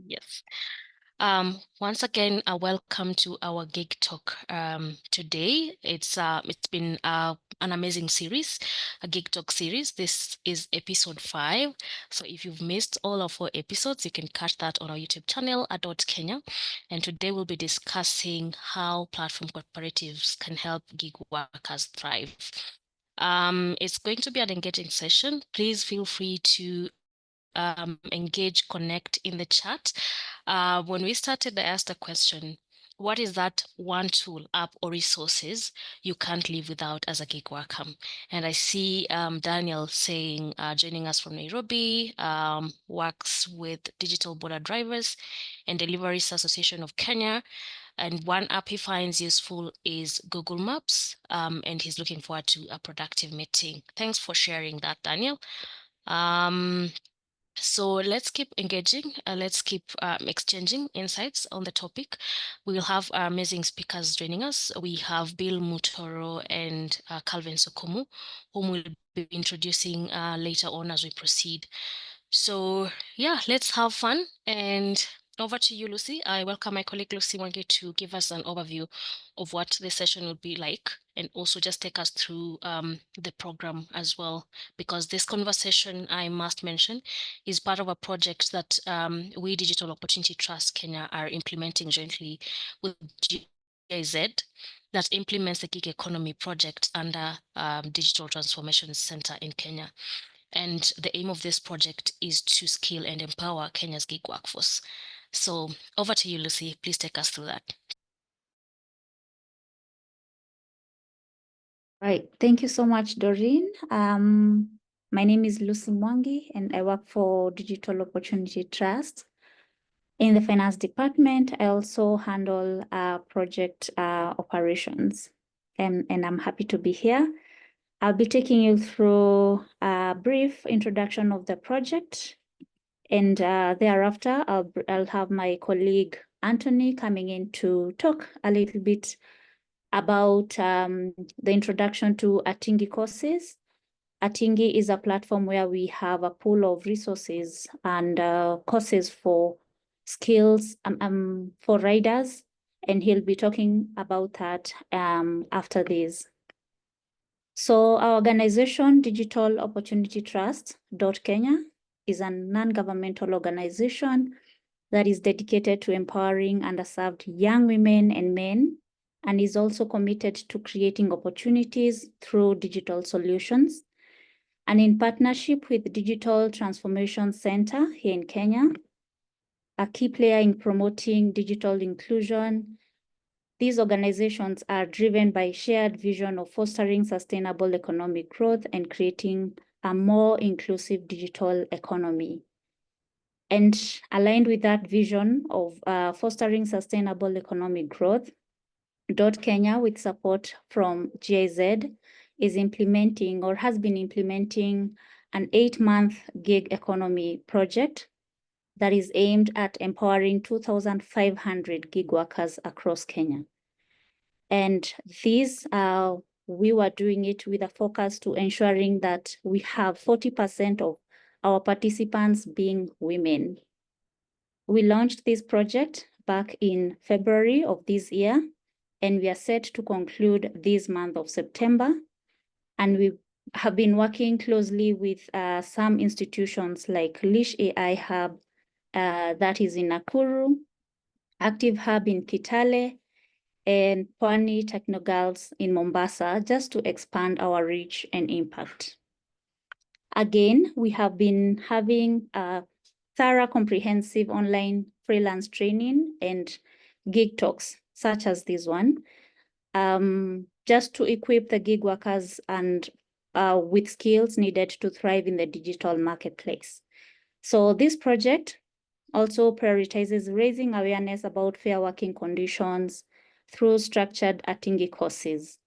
Yes. Once again, welcome to our Gig Talk. Today, it's been an amazing series, a Gig Talk series. This is episode 5. So if you've missed all of our episodes, you can catch that on our YouTube channel at @Kenya. And today we'll be discussing how platform cooperatives can help gig workers thrive. It's going to be an engaging session. Please feel free to engage, connect in the chat. When we started, I asked a question: what is that one tool, app, or resources you can't live without as a gig worker? And I see Daniel saying, joining us from Nairobi, works with Digital Border Drivers and Deliveries Association of Kenya. And one app he finds useful is Google Maps, and he's looking forward to a productive meeting. Thanks for sharing that, Daniel. So let's keep engaging. Let's keep exchanging insights on the topic. We will have amazing speakers joining us. We have Bill Mutoro and Calvin Sokomu, whom we'll be introducing later on as we proceed. So yeah, let's have fun. And over to you, Lucy. I welcome my colleague Lucy Mwangi to give us an overview of what the session will be like, and also just take us through the program as well, because this conversation, I must mention, is part of a project that we Digital Opportunity Trust Kenya are implementing jointly with 𝐃𝐢𝐸𝐴𝐻 that implements the gig economy project under Digital Transformation Center in Kenya. And the aim of this project is to skill and empower Kenya's gig workforce. So over to you, Lucy. Please take us through that. Right. Thank you so much, Doreen. My name is Lucy Mwangi, and I work for Digital Opportunity Trust. In the finance department, I also handle project operations, and I'm happy to be here. I'll be taking you through a brief introduction of the project, and thereafter, I'll have my colleague Anthony coming in to talk a little bit about the introduction to Atingi courses. Atingi is a platform where we have a pool of resources and courses for skills for riders, and he'll be talking about that after this. So our organization, Digital Opportunity Trust Kenya, is a non-governmental organization that is dedicated to empowering underserved young women and men, and is also committed to creating opportunities through digital solutions. And in partnership with Digital Transformation Center here in Kenya, a key player in promoting digital inclusion, these organizations are driven by a shared vision of fostering sustainable economic growth and creating a more inclusive digital economy. And aligned with that vision of fostering sustainable economic growth, Kenya, with support from GIZ, is implementing or has been implementing an 8-month gig economy project that is aimed at empowering 2,500 gig workers across Kenya. And this, we were doing it with a focus to ensuring that we have 40% of our participants being women. We launched this project back in February of this year, and we are set to conclude this month of September. And we have been working closely with some institutions like Lish AI Hub, that is in Nakuru, Active Hub in Kitale, and Pwani Techno Girls in Mombasa, just to expand our reach and impact. Again, we have been having a thorough, comprehensive online freelance training and gig talks, such as this one, just to equip the gig workers and with skills needed to thrive in the digital marketplace. So this project also prioritizes raising awareness about fair working conditions through structured Atingi courses.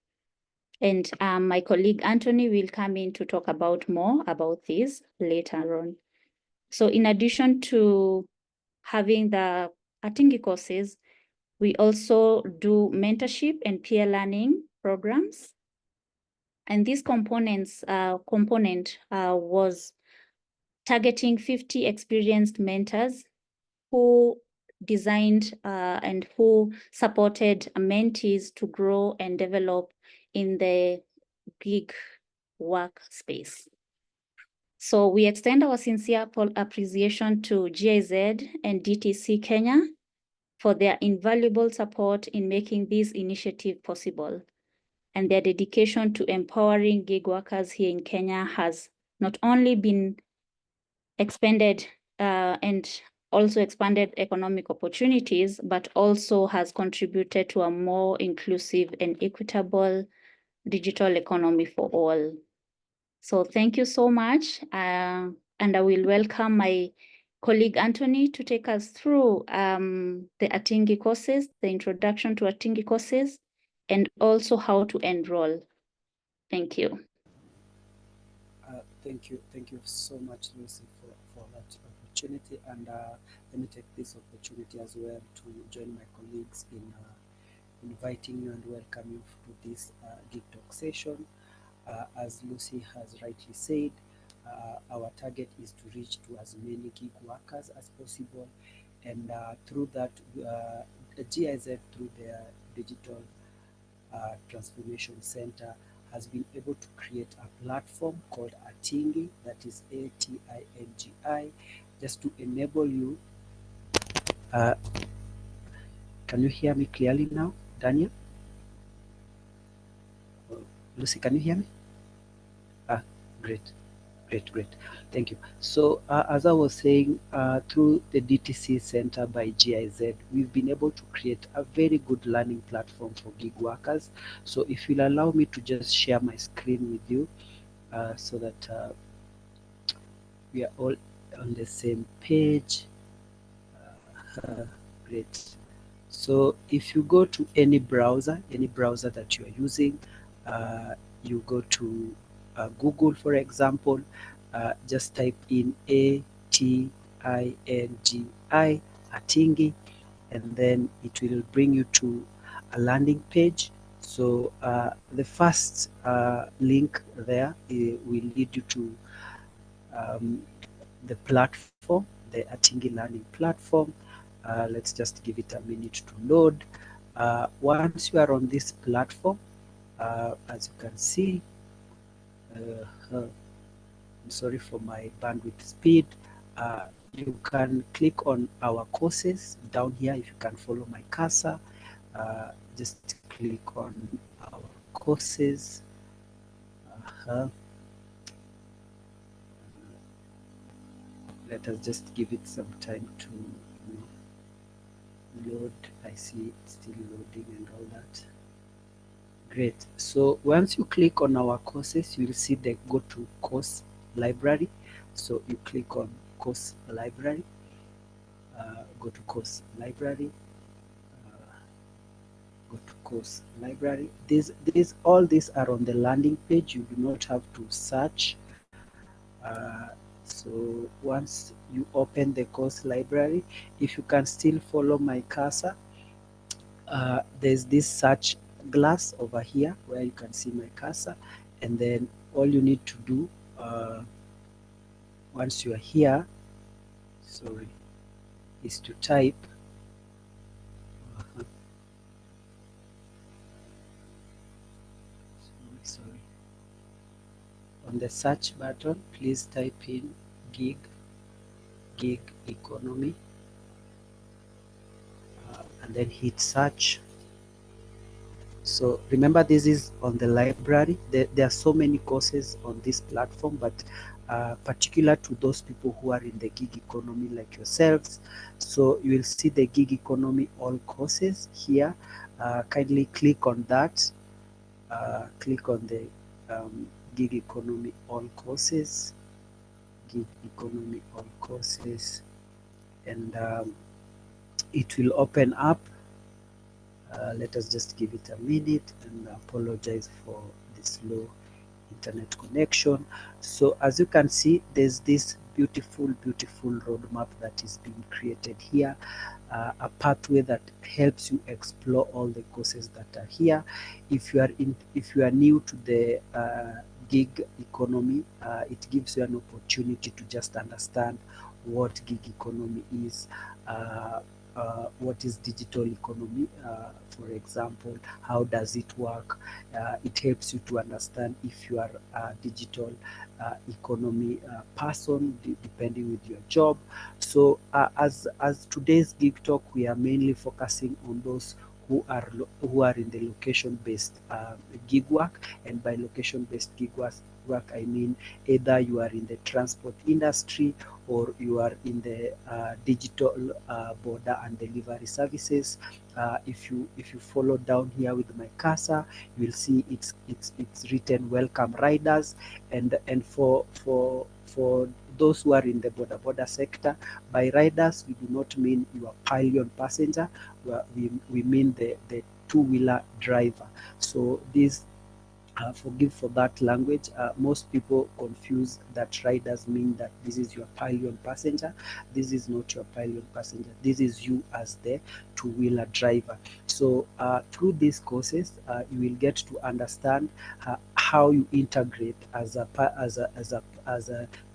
And my colleague Anthony will come in to talk about more about this later on. So in addition to having the Atingi courses, we also do mentorship and peer learning programs. And this component was targeting 50 experienced mentors who designed and who supported mentees to grow and develop in the gig workspace. So we extend our sincere appreciation to GIZ and DTC Kenya for their invaluable support in making this initiative possible. And their dedication to empowering gig workers here in Kenya has not only been expanded and also expanded economic opportunities, but also has contributed to a more inclusive and equitable digital economy for all. So thank you so much. And I will welcome my colleague Anthony to take us through the Atingi courses, the introduction to Atingi courses, and also how to enroll. Thank you. Thank you so much, Lucy, for that opportunity. And let me take this opportunity as well to join my colleagues in inviting you and welcome you to this Gig Talk session. As Lucy has rightly said, our target is to reach to as many gig workers as possible, and through that, the GIZ, through their digital transformation center, has been able to create a platform called Atingi, that is ATINGI, just to enable you. Can you hear me clearly now, Daniel? Lucy, can you hear me? Great. Thank you. So as I was saying, through the DTC Center by GIZ, we've been able to create a very good learning platform for gig workers. So if you'll allow me to just share my screen with you so that we are all on the same page. Great. So if you go to any browser that you are using, you go to Google, for example, just type in ATINGI, Atingi, and then it will bring you to a landing page. So the first link there will lead you to the platform, the Atingi learning platform. Let's just give it a minute to load. Once you are on this platform, as you can see, I'm sorry for my bandwidth speed. You can click on our courses down here. If you can follow my cursor, just click on our courses. Let us just give it some time to load. I see it's still loading and all that. Great. So once you click on our courses, you will see the go to course library. So you click on course library, go to course library, go to course library. All these are on the landing page. You do not have to search. So once you open the course library, if you can still follow my cursor, there's this search glass over here where you can see my cursor, and then all you need to do once you are here, is to type on the search button. Please type in gig economy, and then hit search. So remember, this is on the library. There are so many courses on this platform, but particular to those people who are in the gig economy like yourselves. So you will see the gig economy all courses here. Kindly click on that. Click on the gig economy all courses. Gig economy all courses, and it will open up. Let us just give it a minute, and apologize for the slow internet connection. So as you can see, there's this beautiful roadmap that is being created here, a pathway that helps you explore all the courses that are here. If you are new to the gig economy, it gives you an opportunity to just understand what gig economy is, what is digital economy, for example, how does it work. It helps you to understand if you are a digital economy person, depending with your job. So as today's gig talk, we are mainly focusing on those who are in the location-based gig work. And by location-based gig work, I mean either you are in the transport industry or you are in the digital border and delivery services. If you follow down here with my cursor, you will see it's written welcome riders. And for those who are in the border sector, by riders we do not mean your pillion passenger. We mean the two-wheeler driver. So this forgive for that language. Most people confuse that riders mean that this is your pillion passenger. This is not your pillion passenger. This is you as the two-wheeler driver. So through these courses, you will get to understand how you integrate as a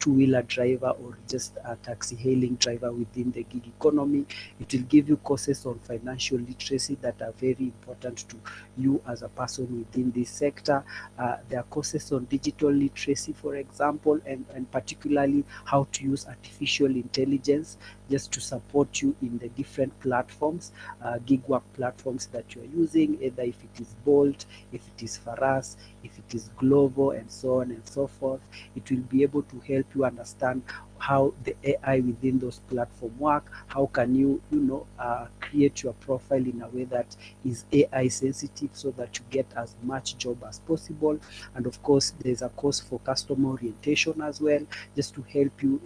two-wheeler driver or just a taxi hailing driver within the gig economy. It will give you courses on financial literacy that are very important to you as a person within this sector. There are courses on digital literacy, for example, and particularly how to use artificial intelligence just to support you in the different platforms, gig work platforms that you are using, either if it is Bolt, if it is Faras, if it is Glovo, and so on and so forth. It will be able to help you understand how the AI within those platforms work. How can you create your profile in a way that is AI sensitive so that you get as much job as possible. And of course, there's a course for customer orientation as well, just to help you,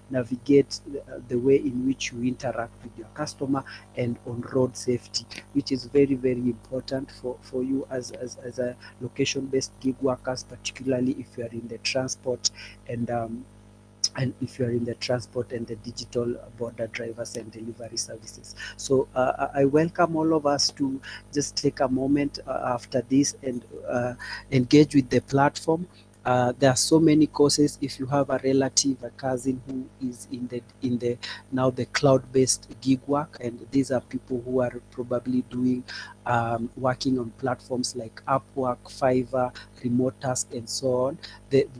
navigate the way in which you interact with your customer, and on road safety, which is very, very important for you as a location-based gig workers, particularly if you are in the transport and if you are in the transport and the digital border drivers and delivery services. So I welcome all of us to just take a moment after this and engage with the platform. There are so many courses. If you have a relative, a cousin who is in the now the cloud-based gig work, and these are people who are probably doing working on platforms like Upwork, Fiverr, Remote Task, and so on.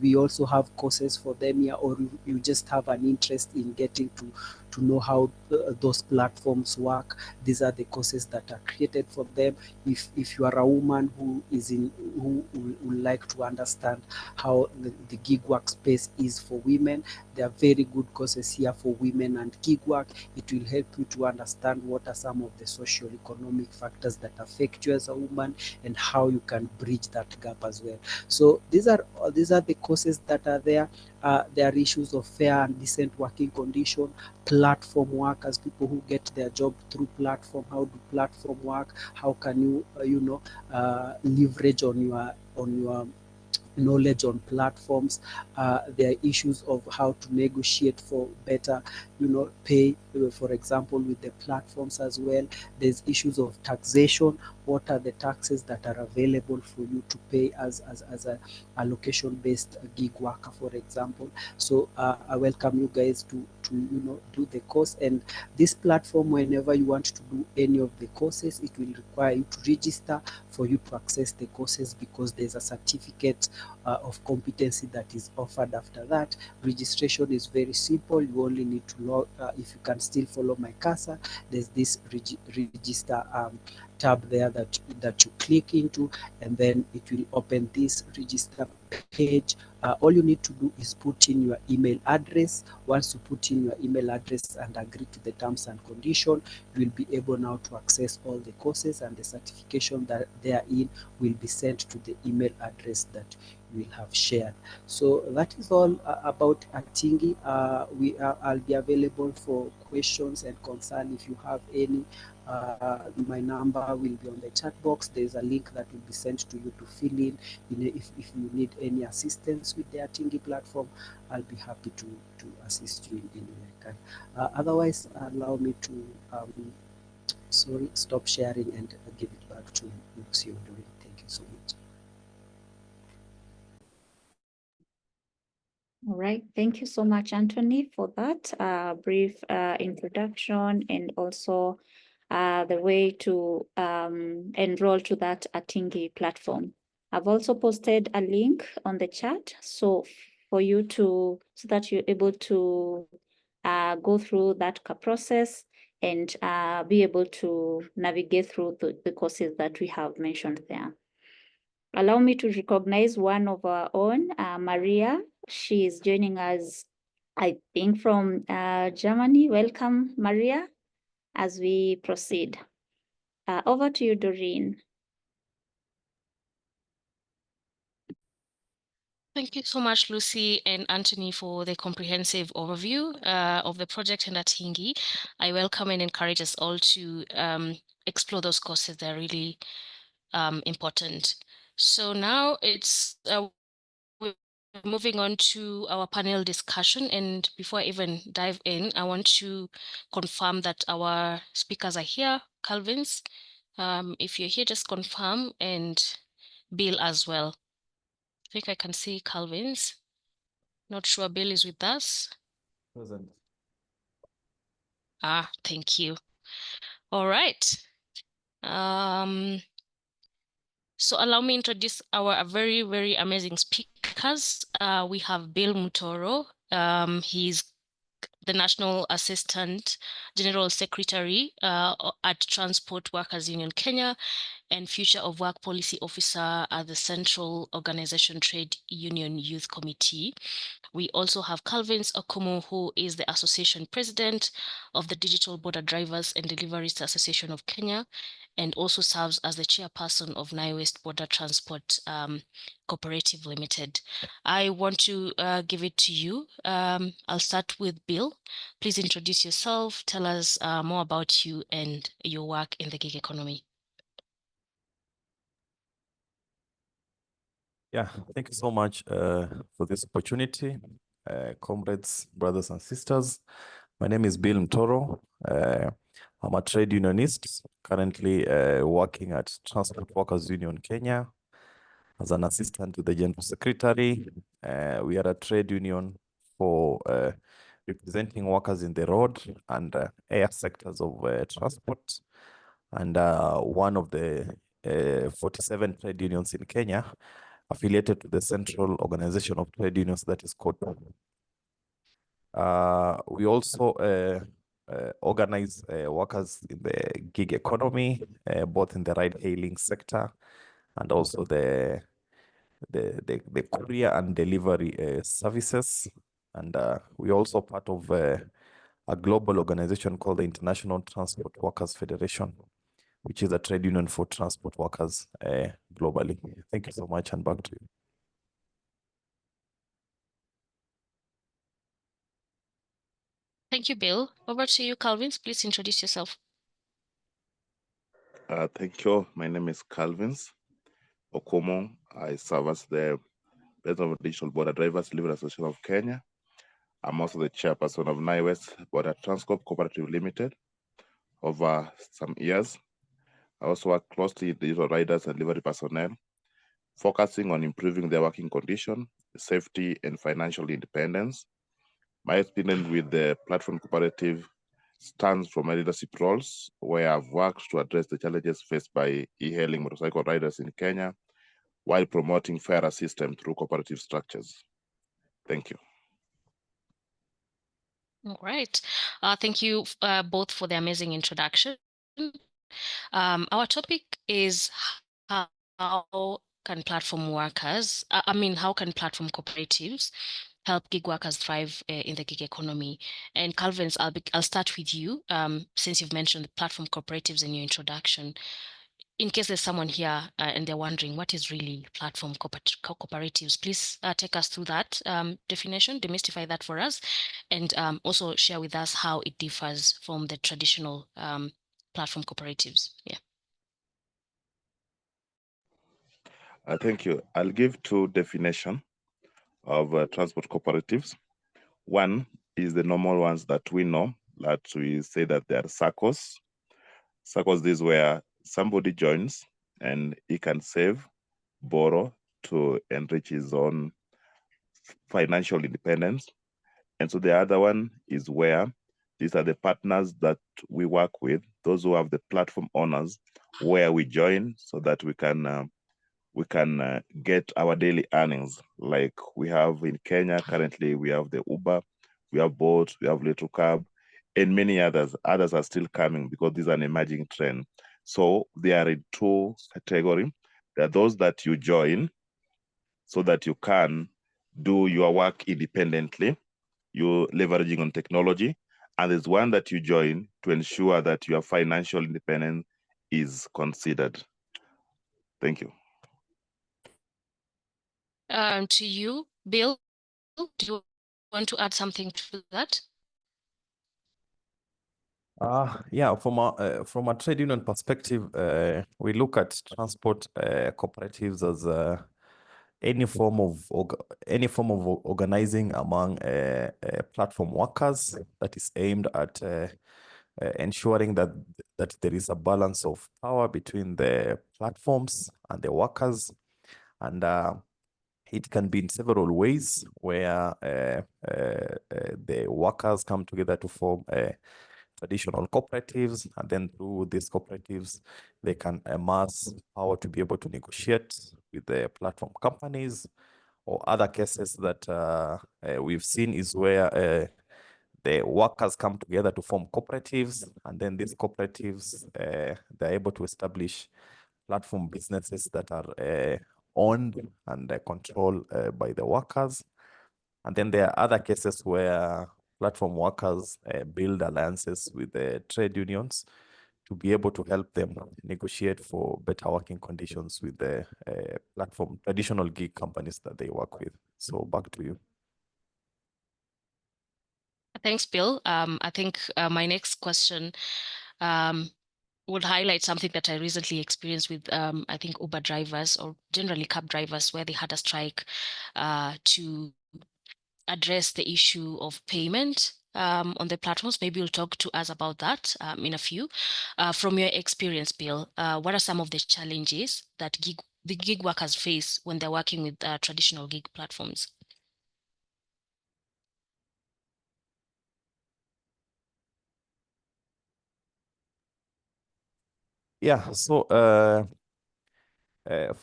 We also have courses for them here, or you just have an interest in getting to know how those platforms work. These are the courses that are created for them. If you are a woman who would like to understand how the gig work space is for women, there are very good courses here for women and gig work. It will help you to understand what are some of the socio-economic factors that affect you as a woman and how you can bridge that gap as well. So these are the courses that are there. There are issues of fair and decent working condition, platform work, as people who get their job through platform. How do platform work? How can you leverage on your knowledge on platforms? There are issues of how to negotiate for better pay, for example, with the platforms as well. There's issues of taxation. What are the taxes that are available for you to pay as a location-based gig worker, for example? So I welcome you guys to do the course. And this platform, whenever you want to do any of the courses, it will require you to register for you to access the courses, because there's a certificate of competency that is offered after that. Registration is very simple. You only need to log. If you can still follow my cursor, there's this register tab there that you click into, and then it will open this register page. All you need to do is put in your email address. Once you put in your email address and agree to the terms and condition, you will be able now to access all the courses, and the certification that they are in will be sent to the email address that you will have shared. So that is all about Atingi. I'll be available for questions and concern if you have any. My number will be on the chat box. There's a link that will be sent to you to fill in. If you need any assistance with the Atingi platform, I'll be happy to assist you in any way I can. Otherwise, allow me to stop sharing and give it back to 𝐁𝐢𝐥𝐥. Thank you so much. All right. Thank you so much, Anthony, for that brief introduction and also the way to enroll to that Atingi platform. I've also posted a link on the chat so for you to, so that you're able to go through that process and be able to navigate through the courses that we have mentioned there. Allow me to recognize one of our own, Maria. She is joining us, I think, from Germany. Welcome, Maria, as we proceed. Over to you, Doreen. Thank you so much, Lucy and Anthony, for the comprehensive overview of the project in Atingi. I welcome and encourage us all to explore those courses. They're really important. So now we're moving on to our panel discussion. And before I even dive in, I want to confirm that our speakers are here. 𝐶𝐢𝐥𝐿, if you're here, just confirm, and Bill as well. I think I can see 𝐶𝐢𝐥𝐿. Not sure Bill is with us. Present. Thank you. All right. So allow me to introduce our very, very amazing speakers. We have Bill Mutoro. He's the National Assistant General Secretary at Transport Workers Union Kenya and Future of Work Policy Officer at the Central Organization Trade Union Youth Committee. We also have 𝐶𝐢𝐥𝐿 Okumu, who is the Association President of the Digital Border Drivers and Deliveries Association of Kenya, and also serves as the chairperson of 𝐁𝐢𝐿 Border Transport Cooperative Limited. I want to give it to you. I'll start with Bill. Please introduce yourself, tell us more about you and your work in the gig economy. Yeah, thank you so much for this opportunity. Comrades, brothers and sisters, my name is Bill Mutoro. I'm a trade unionist, currently working at Transport Workers Union Kenya as an assistant to the General Secretary. We are a trade union for representing workers in the road and air sectors of transport, and one of the 47 trade unions in Kenya affiliated to the Central Organization of Trade Unions, that is called. We also organize workers in the gig economy, both in the ride-hailing sector and also the courier and delivery services. And we're also part of a global organization called the International Transport Workers Federation, which is a trade union for transport workers globally. Thank you so much, and back to you. Thank you, Bill. Over to you, 𝐶𝐢𝐥𝐿. Please introduce yourself. Thank you. My name is 𝐶𝐢𝐥𝐿 Okumu. I serve as the President of the Digital Border Drivers Delivery Association of Kenya. I'm also the chairperson of 𝐁𝐢𝐿 Border Transport Cooperative Limited over some years. I also work closely with digital riders and delivery personnel, focusing on improving their working condition, safety, and financial independence. My experience with the platform cooperative stands from my leadership roles, where I've worked to address the challenges faced by e-hailing motorcycle riders in Kenya, while promoting fairer system through cooperative structures. Thank you. All right. Thank you both for the amazing introduction. Our topic is how can platform workers, how can platform cooperatives help gig workers thrive in the gig economy? And 𝐶𝐢𝐥𝐿, I'll start with you, since you've mentioned the platform cooperatives in your introduction. In case there's someone here and they're wondering what is really platform cooperatives, please take us through that definition, demystify that for us, and also share with us how it differs from the traditional platform cooperatives. Yeah. Thank you. I'll give two definitions of transport cooperatives. One is the normal ones that we know, that we say that they are circles. Circles, this is where somebody joins and he can save, borrow to enrich his own financial independence. And so the other one is where these are the partners that we work with, those who have the platform owners, where we join so that we can get our daily earnings. Like we have in Kenya currently, we have the Uber, we have Bolt, we have Little Cab, and many others. Others are still coming because this is an emerging trend. So they are in two categories. There are those that you join so that you can do your work independently, you're leveraging on technology, and there's one that you join to ensure that your financial independence is considered. Thank you. To you, Bill, do you want to add something to that? Yeah, from a trade union perspective, we look at transport cooperatives as any form of organizing among platform workers that is aimed at ensuring that there is a balance of power between the platforms and the workers, and it can be in several ways where the workers come together to form traditional cooperatives, and then through these cooperatives, they can amass power to be able to negotiate with the platform companies. Or other cases that we've seen is where the workers come together to form cooperatives, and then these cooperatives, they're able to establish platform businesses that are owned and controlled by the workers. And then there are other cases where platform workers build alliances with the trade unions to be able to help them negotiate for better working conditions with the platform traditional gig companies that they work with. So back to you. Thanks, Bill. I think my next question would highlight something that I recently experienced with, I think, Uber drivers or generally cab drivers, where they had a strike to address the issue of payment on the platforms. Maybe you'll talk to us about that in a few. From your experience, Bill, what are some of the challenges that the gig workers face when they're working with traditional gig platforms? Yeah, so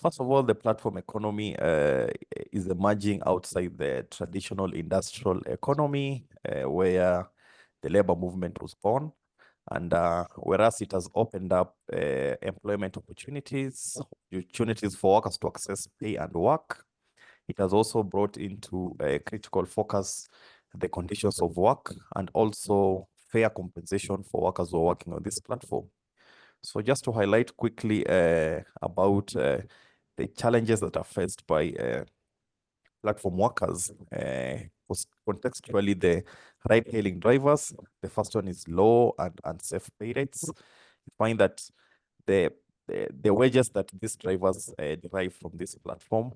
first of all, the platform economy is emerging outside the traditional industrial economy where the labor movement was born. And whereas it has opened up employment opportunities for workers to access pay and work, it has also brought into a critical focus the conditions of work and also fair compensation for workers who are working on this platform. So just to highlight quickly about the challenges that are faced by platform workers, contextually the ride-hailing drivers, the first one is low and unsafe pay rates. You find that the wages that these drivers derive from this platform,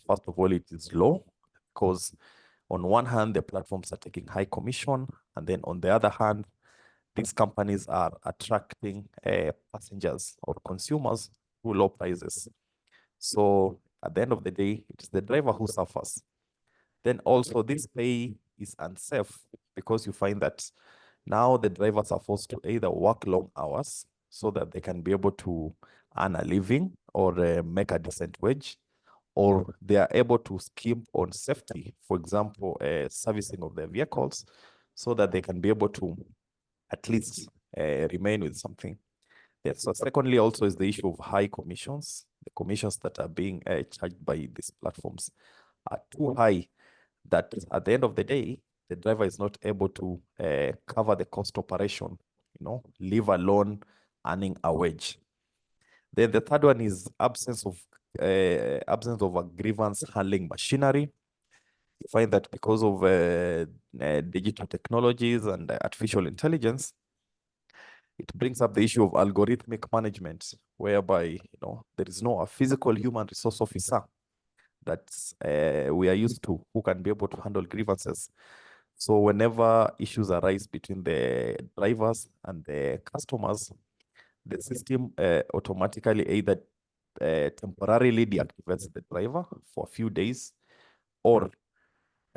first of all, it is low because on one hand, the platforms are taking high commission, and then on the other hand, these companies are attracting passengers or consumers through low prices. So at the end of the day, it's the driver who suffers. Then also this pay is unsafe because you find that now the drivers are forced to either work long hours so that they can be able to earn a living or make a decent wage, or they are able to skimp on safety, for example, servicing of their vehicles, so that they can be able to at least remain with something. Yes. So secondly, also is the issue of high commissions. The commissions that are being charged by these platforms are too high that at the end of the day, the driver is not able to cover the cost operation, leave alone earning a wage. Then the third one is absence of a grievance handling machinery. You find that because of digital technologies and artificial intelligence, it brings up the issue of algorithmic management, whereby there is no a physical human resource officer that we are used to who can be able to handle grievances. So whenever issues arise between the drivers and the customers, the system automatically either temporarily deactivates the driver for a few days, or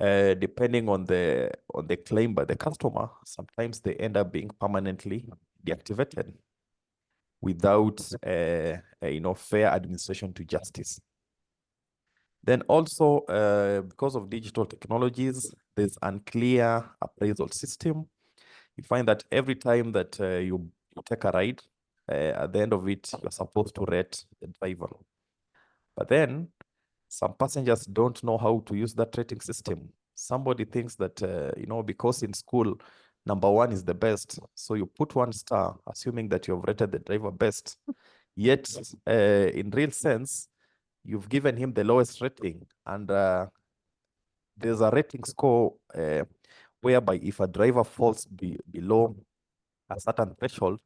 depending on the claim by the customer, sometimes they end up being permanently deactivated without fair administration to justice. Then also, because of digital technologies, there's unclear appraisal system. You find that every time that you take a ride, at the end of it, you're supposed to rate the driver. But then some passengers don't know how to use that rating system. Somebody thinks that, because in school, number 1 is the best. So you put 1 star, assuming that you've rated the driver best. Yet, in real sense, you've given him the lowest rating. And there's a rating score whereby if a driver falls below a certain threshold,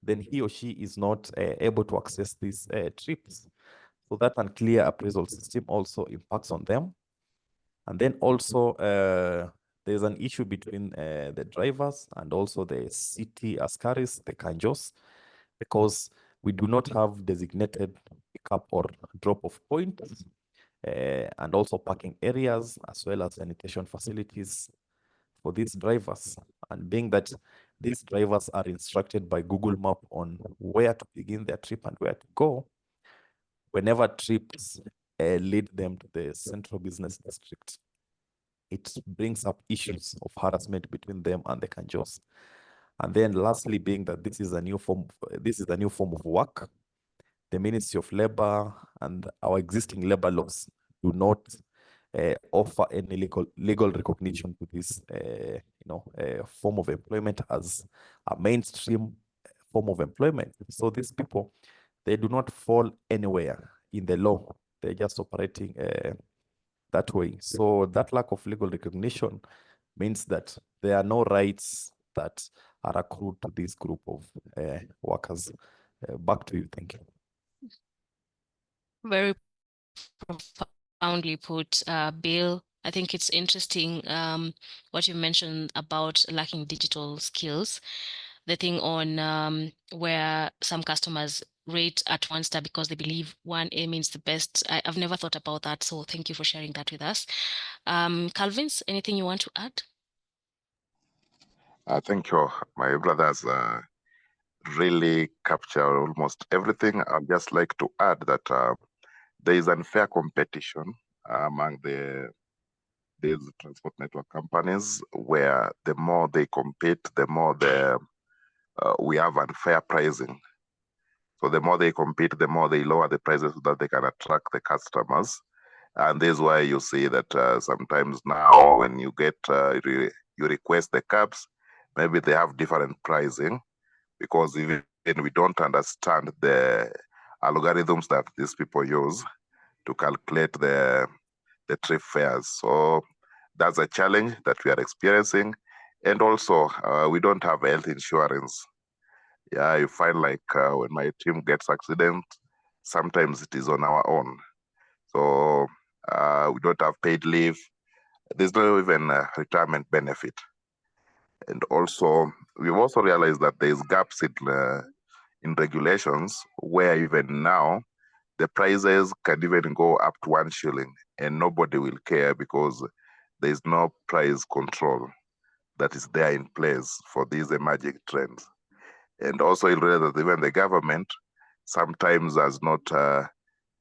then he or she is not able to access these trips. So that unclear appraisal system also impacts on them. And then also there's an issue between the drivers and also the city askaris, the kanjos, because we do not have designated pickup or drop-off points, and also parking areas, as well as sanitation facilities for these drivers. And being that these drivers are instructed by Google Map on where to begin their trip and where to go, whenever trips lead them to the central business district, it brings up issues of harassment between them and the kanjos. And then lastly, being that this is a new form of work, the Ministry of Labor and our existing labor laws do not offer any legal recognition to this form of employment as a mainstream form of employment. So these people, they do not fall anywhere in the law. They're just operating that way. So that lack of legal recognition means that there are no rights that are accrued to this group of workers. Back to you. Thank you. Very profoundly put, Bill. I think it's interesting what you mentioned about lacking digital skills. The thing on where some customers rate at 1 star because they believe 1A means the best. I've never thought about that, so thank you for sharing that with us. 𝐶𝐢𝐿𝐵𝐼n's, anything you want to add? Thank you. My brothers really capture almost everything. I'd just like to add that there is unfair competition among these transport network companies, where the more they compete, the more we have unfair pricing. So the more they compete, the more they lower the prices so that they can attract the customers. And this is why you see that sometimes now when you get you request the cabs, maybe they have different pricing, because even we don't understand the algorithms that these people use to calculate the trip fares. So that's a challenge that we are experiencing. And also, we don't have health insurance. Yeah, you find like when my team gets accident, sometimes it is on our own. So we don't have paid leave. There's no even retirement benefit. And also, we've also realized that there's gaps in regulations, where even now the prices can even go up to 1 shilling and nobody will care, because there's no price control that is there in place for these emerging trends. And also, you realize that even the government sometimes has not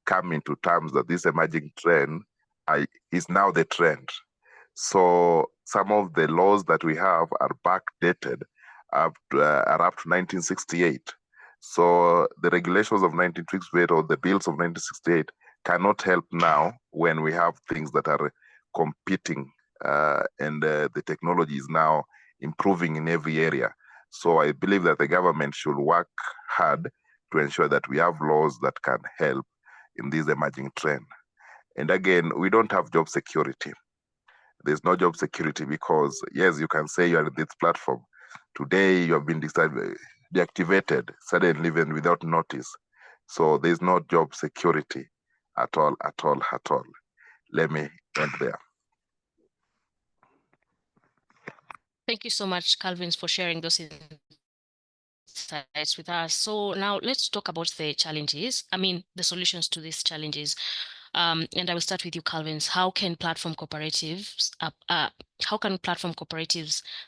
come into terms that this emerging trend is now the trend. So some of the laws that we have are backdated are up to 1968. So the regulations of 1968 or the bills of 1968 cannot help now, when we have things that are competing and the technology is now improving in every area. So I believe that the government should work hard to ensure that we have laws that can help in this emerging trend. And again, we don't have job security. There's no job security because, yes, you can say you are in this platform. Today, you have been deactivated suddenly, even without notice. So there's no job security at all. Let me end there. Thank you so much, 𝐶𝐢𝐿𝐵𝐼n's, for sharing those insights with us. So now let's talk about the challenges. I mean, the solutions to these challenges. And I will start with you, Calvins. How can platform cooperatives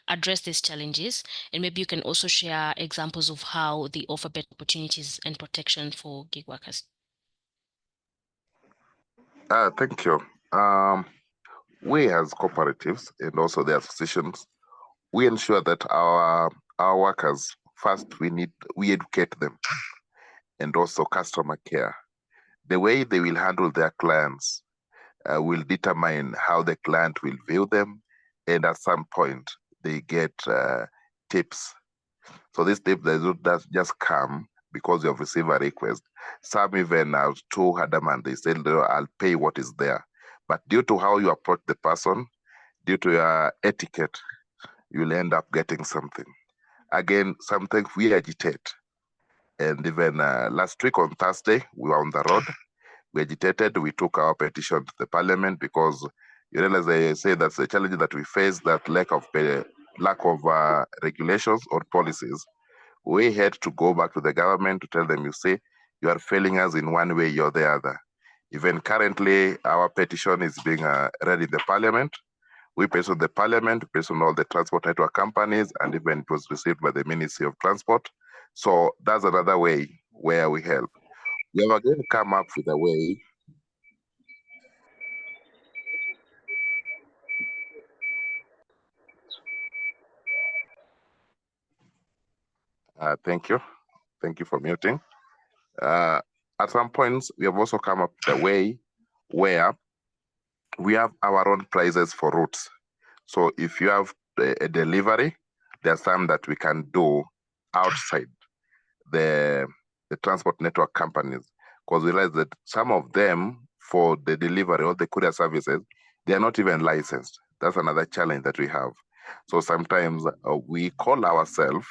address these challenges? And maybe you can also share examples of how they offer better opportunities and protection for gig workers. Thank you. We as cooperatives and also the associations, we ensure that our workers, first we educate them, and also customer care. The way they will handle their clients will determine how the client will view them, and at some point they get tips. So these tips, they don't just come because you have received a request. Some even are too adamant. They say, I'll pay what is there. But due to how you approach the person, due to your etiquette, you'll end up getting something. Again, something we agitate. And even last week on Thursday, we were on the road. We agitated. We took our petition to the parliament because you realize they say that's the challenge that we face, that lack of regulations or policies. We had to go back to the government to tell them, you see, you are failing us in one way or the other. Even currently, our petition is being read in the parliament. We petitioned the parliament, petitioned all the transport network companies, and even it was received by the Ministry of Transport. So that's another way where we help. We have again come up with a way thank you. Thank you for muting. At some points, we have also come up with a way where we have our own prices for routes. So if you have a delivery, there's some that we can do outside the transport network companies, because we realize that some of them, for the delivery or the courier services, they are not even licensed. That's another challenge that we have. So sometimes we call ourselves.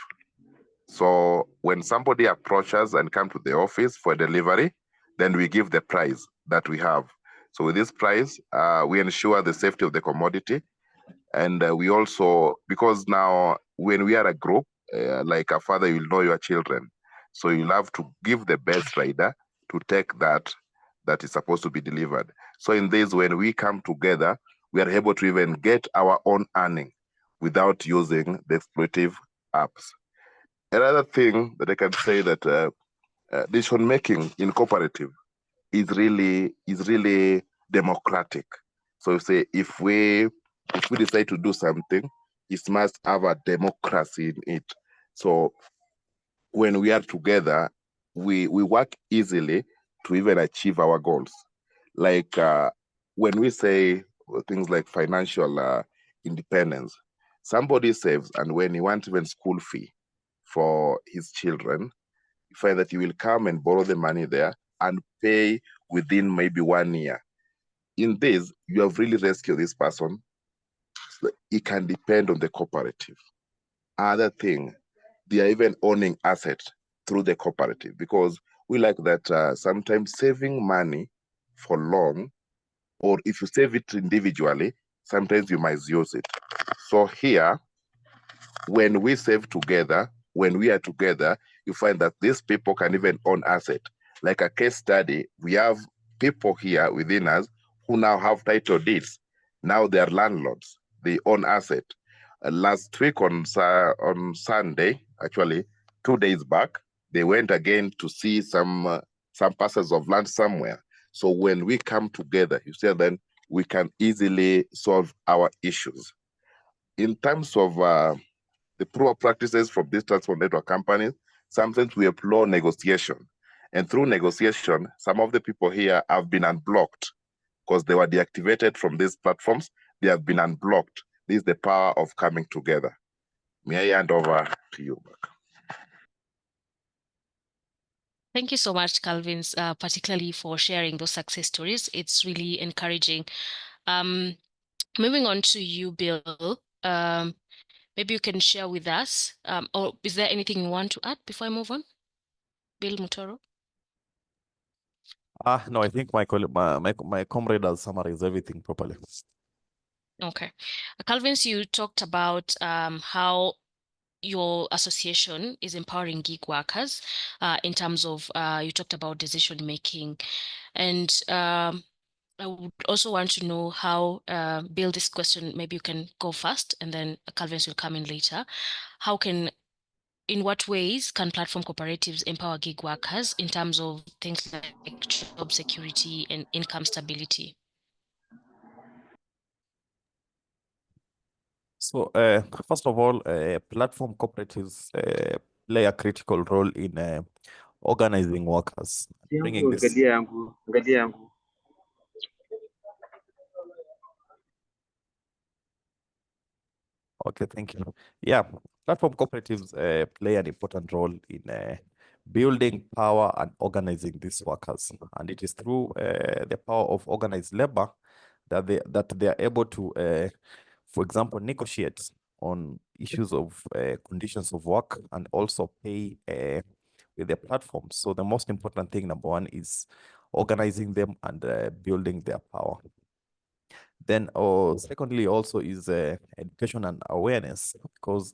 So when somebody approaches and come to the office for delivery, then we give the price that we have. So with this price, we ensure the safety of the commodity. And we also, because now when we are a group, like a father, you'll know your children. So you'll have to give the best rider to take that is supposed to be delivered. So in this, when we come together, we are able to even get our own earning without using the exploitative apps. Another thing that I can say that decision making in cooperative is really democratic. So you say if we decide to do something, it must have a democracy in it. So when we are together, we work easily to even achieve our goals. Like when we say things like financial independence, somebody saves, and when he wants even school fee for his children, you find that he will come and borrow the money there and pay within maybe 1 year. In this, you have really rescued this person. So he can depend on the cooperative. Other thing, they are even owning assets through the cooperative, because we like that sometimes saving money for long, or if you save it individually, sometimes you might use it. So here, when we save together, when we are together, you find that these people can even own asset. Like a case study, we have people here within us who now have title deeds. Now they are landlords. They own asset. Last week on Sunday, actually 2 days back, they went again to see some parcels of land somewhere. So when we come together, you see, then we can easily solve our issues. In terms of the poor practices from these transport network companies, sometimes we employ negotiation. And through negotiation, some of the people here have been unblocked because they were deactivated from these platforms. They have been unblocked. This is the power of coming together. May I hand over to you back? Thank you so much, Calvins, particularly for sharing those success stories. It's really encouraging. Moving on to you, Bill. Maybe you can share with us, or is there anything you want to add before I move on? Bill Mutoro? No, I think my comrade has summarized everything properly. Okay. Calvins, you talked about how your association is empowering gig workers in terms of, you talked about decision making. And I would also want to know how, Bill, this question, maybe you can go first and then Calvin will come in later. In what ways can platform cooperatives empower gig workers in terms of things like job security and income stability? So, first of all, platform cooperatives play a critical role in organizing workers, bringing this. Okay, thank you. Yeah, platform cooperatives play an important role in building power and organizing these workers. And it is through the power of organized labor that they are able to, for example, negotiate on issues of conditions of work and also pay with their platforms. So the most important thing, number one, is organizing them and building their power. Then, secondly, also is education and awareness, because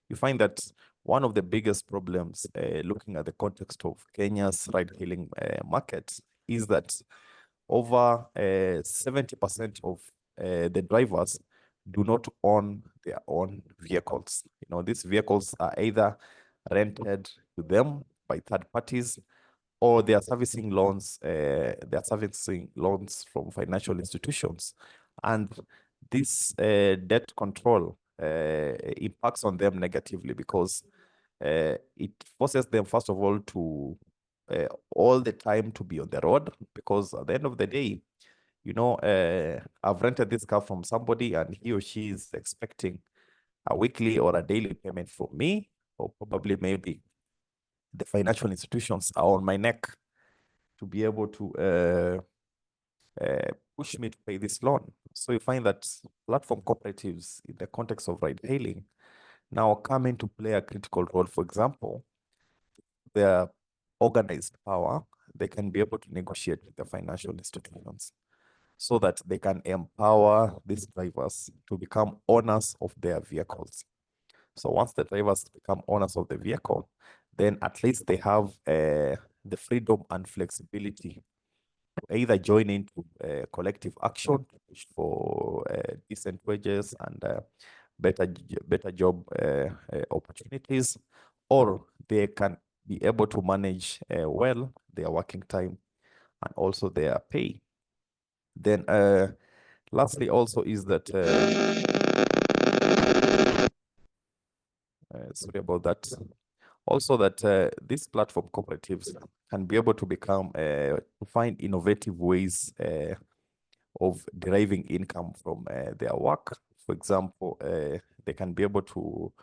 you find that one of the biggest problems, looking at the context of Kenya's ride-hailing market, is that over 70% of the drivers do not own their own vehicles. You know, these vehicles are either rented to them by third parties, or they are servicing loans. They are servicing loans from financial institutions, and this debt control impacts on them negatively, because it forces them, first of all, to all the time to be on the road, because at the end of the day, you know, I've rented this car from somebody and he or she is expecting a weekly or a daily payment from me, or probably maybe the financial institutions are on my neck to be able to push me to pay this loan. So you find that platform cooperatives in the context of ride hailing now come into play a critical role. For example, their organized power, they can be able to negotiate with the financial institutions so that they can empower these drivers to become owners of their vehicles. So once the drivers become owners of the vehicle, then at least they have the freedom and flexibility to either join into collective action to push for decent wages and better job opportunities, or they can be able to manage well their working time and also their pay. Then lastly also is that, sorry about that, also that these platform cooperatives can be able to become, to find innovative ways of deriving income from their work. For example, they can be able to,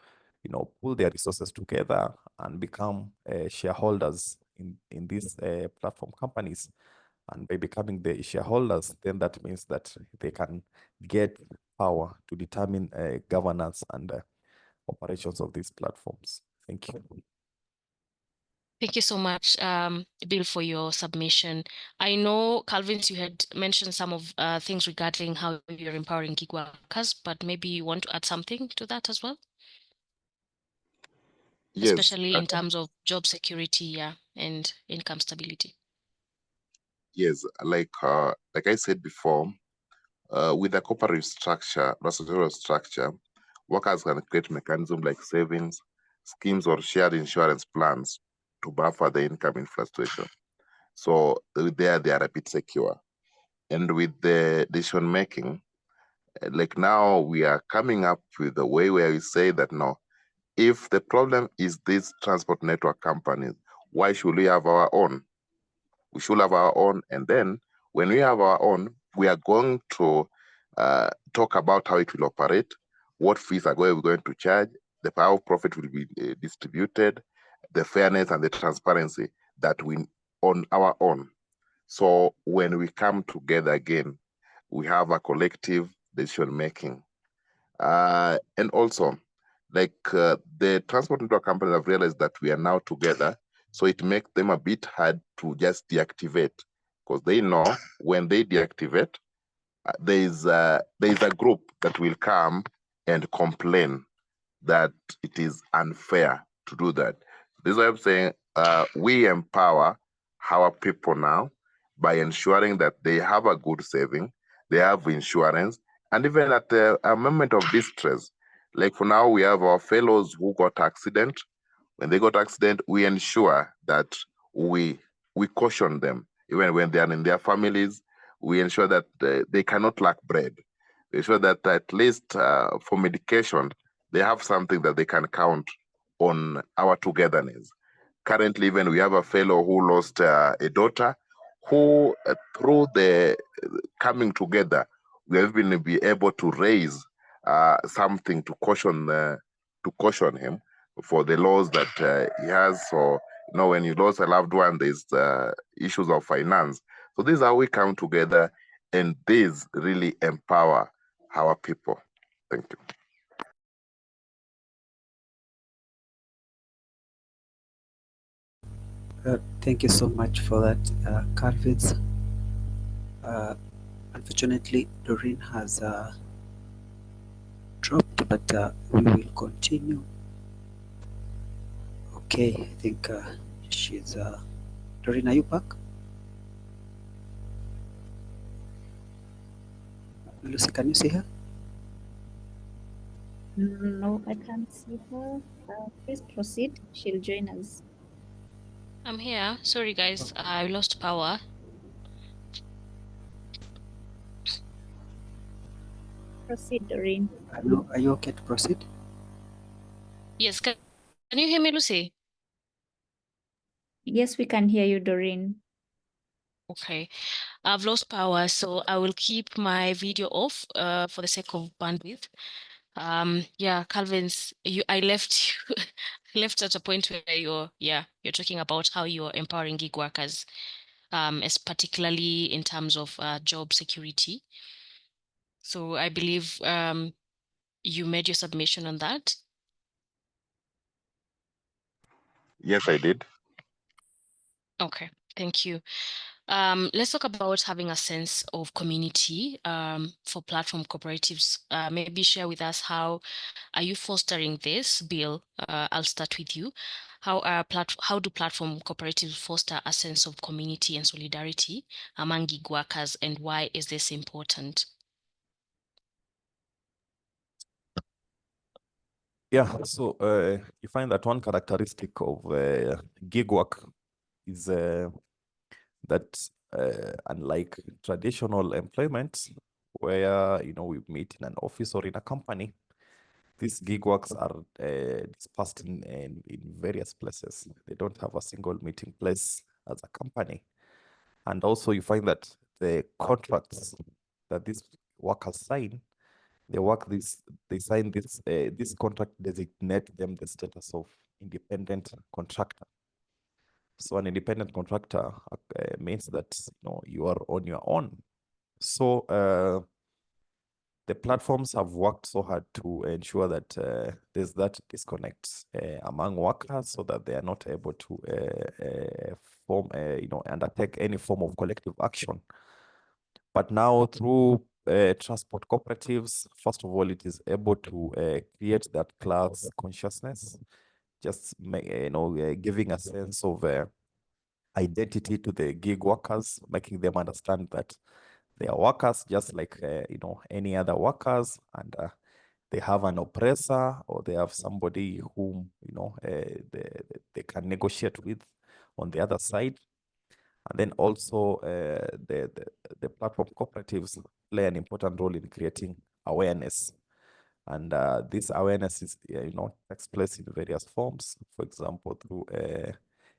you know, pull their resources together and become shareholders in these platform companies. And by becoming the shareholders, then that means that they can get power to determine governance and operations of these platforms. Thank you. Thank you so much, Bill, for your submission. I know, Calvin, you had mentioned some of things regarding how you're empowering gig workers, but maybe you want to add something to that as well? Yes. Especially in terms of job security, yeah, and income stability. Yes, like I said before, with the cooperative structure, associational structure, workers can create mechanisms like savings, schemes, or shared insurance plans to buffer the income in fluctuation. So there they are a bit secure. And with the decision making, like now we are coming up with a way where we say that no, if the problem is these transport network companies, why should we have our own? We should have our own. And then when we have our own, we are going to talk about how it will operate, what fees are we going to charge, the power of profit will be distributed, the fairness and the transparency that we on our own. So when we come together again, we have a collective decision making. And also, like the transport network companies have realized that we are now together, so it makes them a bit hard to just deactivate, because they know when they deactivate, there is a group that will come and complain that it is unfair to do that. This is why I'm saying we empower our people now by ensuring that they have a good saving, they have insurance, and even at a moment of distress. Like for now, we have our fellows who got accident. When they got accident, we ensure that we caution them. Even when they are in their families, we ensure that they cannot lack bread. We ensure that at least for medication, they have something that they can count on our togetherness. Currently, even we have a fellow who lost a daughter, who through the coming together, we have been able to raise something to caution him for the loss that he has. So, when you lose a loved one, there's issues of finance. So this is how we come together, and these really empower our people. Thank you. Thank you so much for that, 𝐿𝐿𝐴𝐵𝐿𝐴. Unfortunately, Doreen has dropped, but we will continue. Okay, I think she's... Doreen, are you back? Lucy, can you see her? No, I can't see her. Please proceed. She'll join us. I'm here. Sorry, guys. I lost power. Proceed, Doreen. Are you okay to proceed? Yes. Can you hear me, Lucy? Yes, we can hear you, Doreen. Okay. I've lost power, so I will keep my video off for the sake of bandwidth. Yeah, 𝐶𝐢𝐿𝐴𝐵𝐿𝐴, I left you left at a point where you're talking about how you're empowering gig workers, as particularly in terms of job security. So I believe you made your submission on that. Yes, I did. Okay, thank you. Let's talk about having a sense of community for platform cooperatives. Maybe share with us, how are you fostering this, Bill? I'll start with you. How do platform cooperatives foster a sense of community and solidarity among gig workers, and why is this important? Yeah, so you find that one characteristic of gig work is that unlike traditional employment, where we meet in an office or in a company, these gig works are dispersed in various places. They don't have a single meeting place as a company. And also you find that the contracts that these workers sign, they sign this contract designate them the status of independent contractor. So an independent contractor means that you are on your own. So the platforms have worked so hard to ensure that there's that disconnect among workers, so that they are not able to undertake any form of collective action. But now through transport cooperatives, first of all, it is able to create that class consciousness, just giving a sense of identity to the gig workers, making them understand that they are workers just like any other workers, and they have an oppressor, or they have somebody whom they can negotiate with on the other side. And then also the platform cooperatives play an important role in creating awareness. And this awareness is, takes place in various forms. For example, through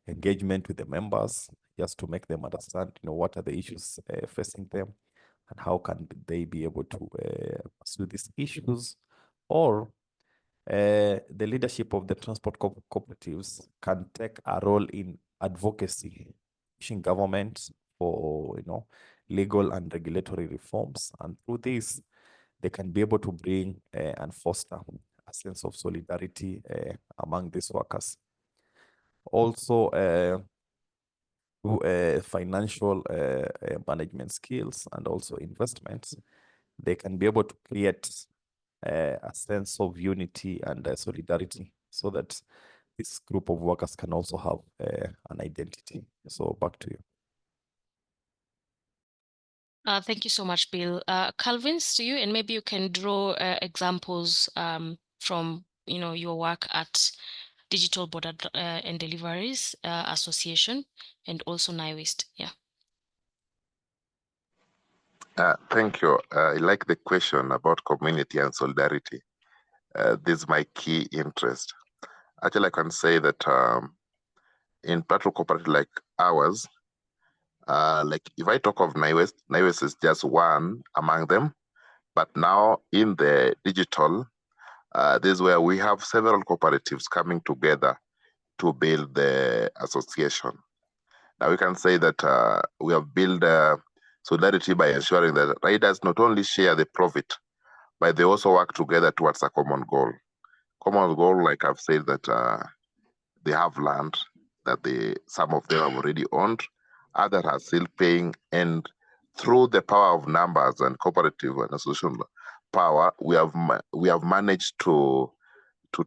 engagement with the members, just to make them understand, what are the issues facing them, and how can they be able to pursue these issues. Or the leadership of the transport cooperatives can take a role in advocacy, pushing government for legal and regulatory reforms, and through this they can be able to bring and foster a sense of solidarity among these workers. Also, through financial management skills and also investments, they can be able to create a sense of unity and solidarity, so that this group of workers can also have an identity. So back to you. Thank you so much, Bill. Calvin's to you, and maybe you can draw examples from your work at Digital Border and Deliveries Association and also NIWEST. Yeah. Thank you. I like the question about community and solidarity. This is my key interest. Actually, I can say that in platform cooperative like ours, like if I talk of NIWEST is just one among them. But now in the digital, this is where we have several cooperatives coming together to build the association. Now we can say that we have built solidarity by ensuring that riders not only share the profit, but they also work together towards a common goal. Common goal, like I've said, that they have land that some of them have already owned, others are still paying, and through the power of numbers and cooperative and association power, we have managed to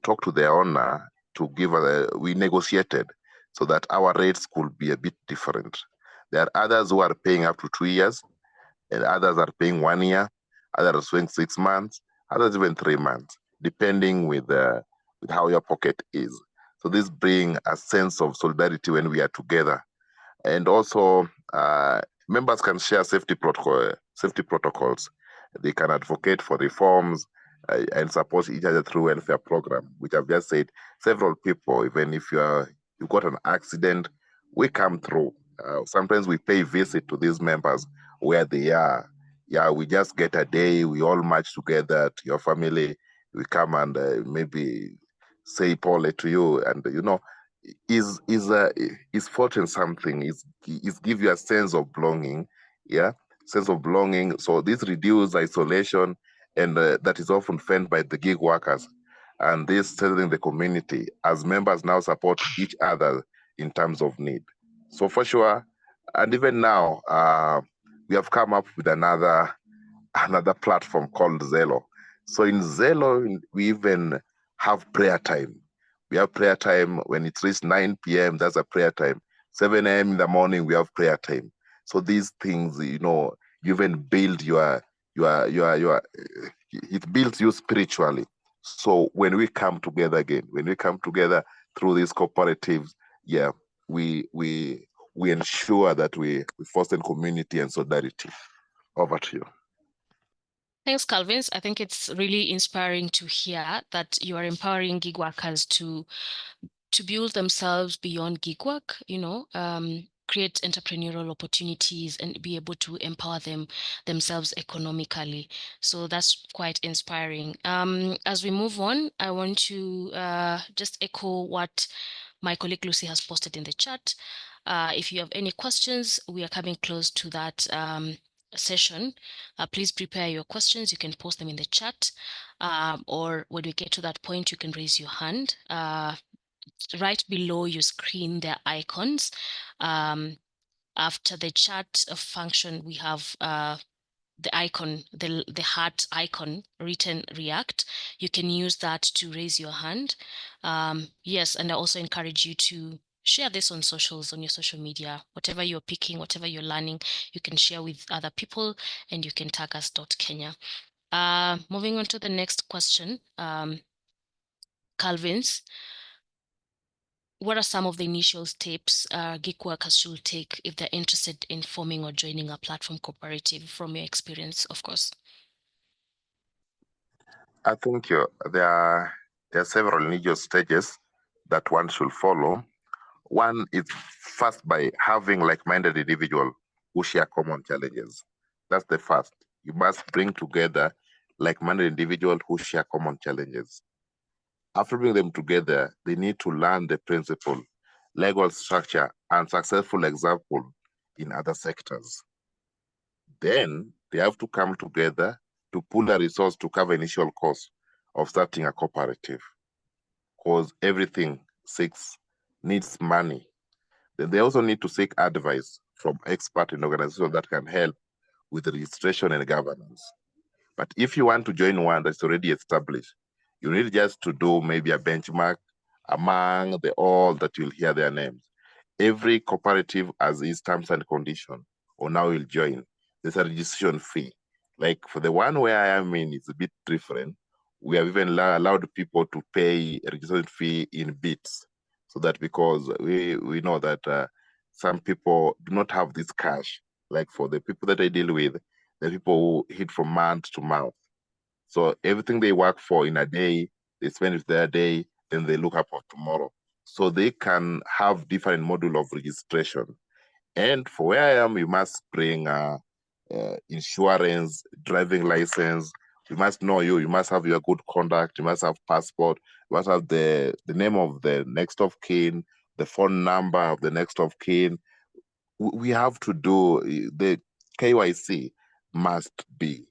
talk to the owner to give we negotiated so that our rates could be a bit different. There are others who are paying up to 2 years, and others are paying 1 year, others are paying 6 months, others even 3 months, depending with how your pocket is. So this brings a sense of solidarity when we are together. And also, members can share safety protocols. They can advocate for reforms and support each other through welfare program, which I've just said. Several people, even if you got an accident, we come through. Sometimes we pay visit to these members where they are. Yeah, we just get a day, we all march together to your family. We come and maybe say Paul to you, and is fortune something, is give you a sense of belonging, sense of belonging. So this reduces isolation, and that is often felt by the gig workers, and this strengthening the community as members now support each other in terms of need. So for sure, and even now we have come up with another platform called Zello. So in Zello, we even have prayer time. We have prayer time when it reaches 9 p.m. That's a prayer time. 7 a.m. in the morning, we have prayer time. So these things, you even build it builds you spiritually. So when we come together again, when we come together through these cooperatives, we ensure that we foster community and solidarity. Over to you. Thanks, Calvins. I think it's really inspiring to hear that you are empowering gig workers to build themselves beyond gig work, create entrepreneurial opportunities and be able to empower themselves economically. So that's quite inspiring. As we move on, I want to just echo what my colleague Lucy has posted in the chat. If you have any questions, we are coming close to that session. Please prepare your questions. You can post them in the chat, or when we get to that point, you can raise your hand. Right below your screen, there are icons. After the chat function, we have the icon, the heart icon written react. You can use that to raise your hand. Yes, and I also encourage you to share this on socials, on your social media. Whatever you're picking, whatever you're learning, you can share with other people, and you can tag us @Kenya. Moving on to the next question, Calvin's. What are some of the initial steps gig workers should take if they're interested in forming or joining a platform cooperative, from your experience, of course? I think there are several initial stages that one should follow. One is first by having like-minded individuals who share common challenges. That's the first. You must bring together like-minded individuals who share common challenges. After bringing them together, they need to learn the principle, legal structure, and successful example in other sectors. Then they have to come together to pool a resource to cover initial costs of starting a cooperative, because everything needs money. Then they also need to seek advice from experts in organizations that can help with registration and governance. But if you want to join one that's already established, you need just to do maybe a benchmark among all that you'll hear their names. Every cooperative has its terms and conditions on how you'll join. there's a registration fee. Like for the one where I am in, it's a bit different. We have even allowed people to pay a registration fee in bits, so that because we know that some people do not have this cash. Like for the people that I deal with, the people who hit from month to month. So everything they work for in a day, they spend it their day, then they look up for tomorrow. So they can have different module of registration. And for where I am, you must bring insurance, driving license. You must know you must have your good conduct. You must have passport. You must have the name of the next of kin, the phone number of the next of kin. We have to do the KYC must be,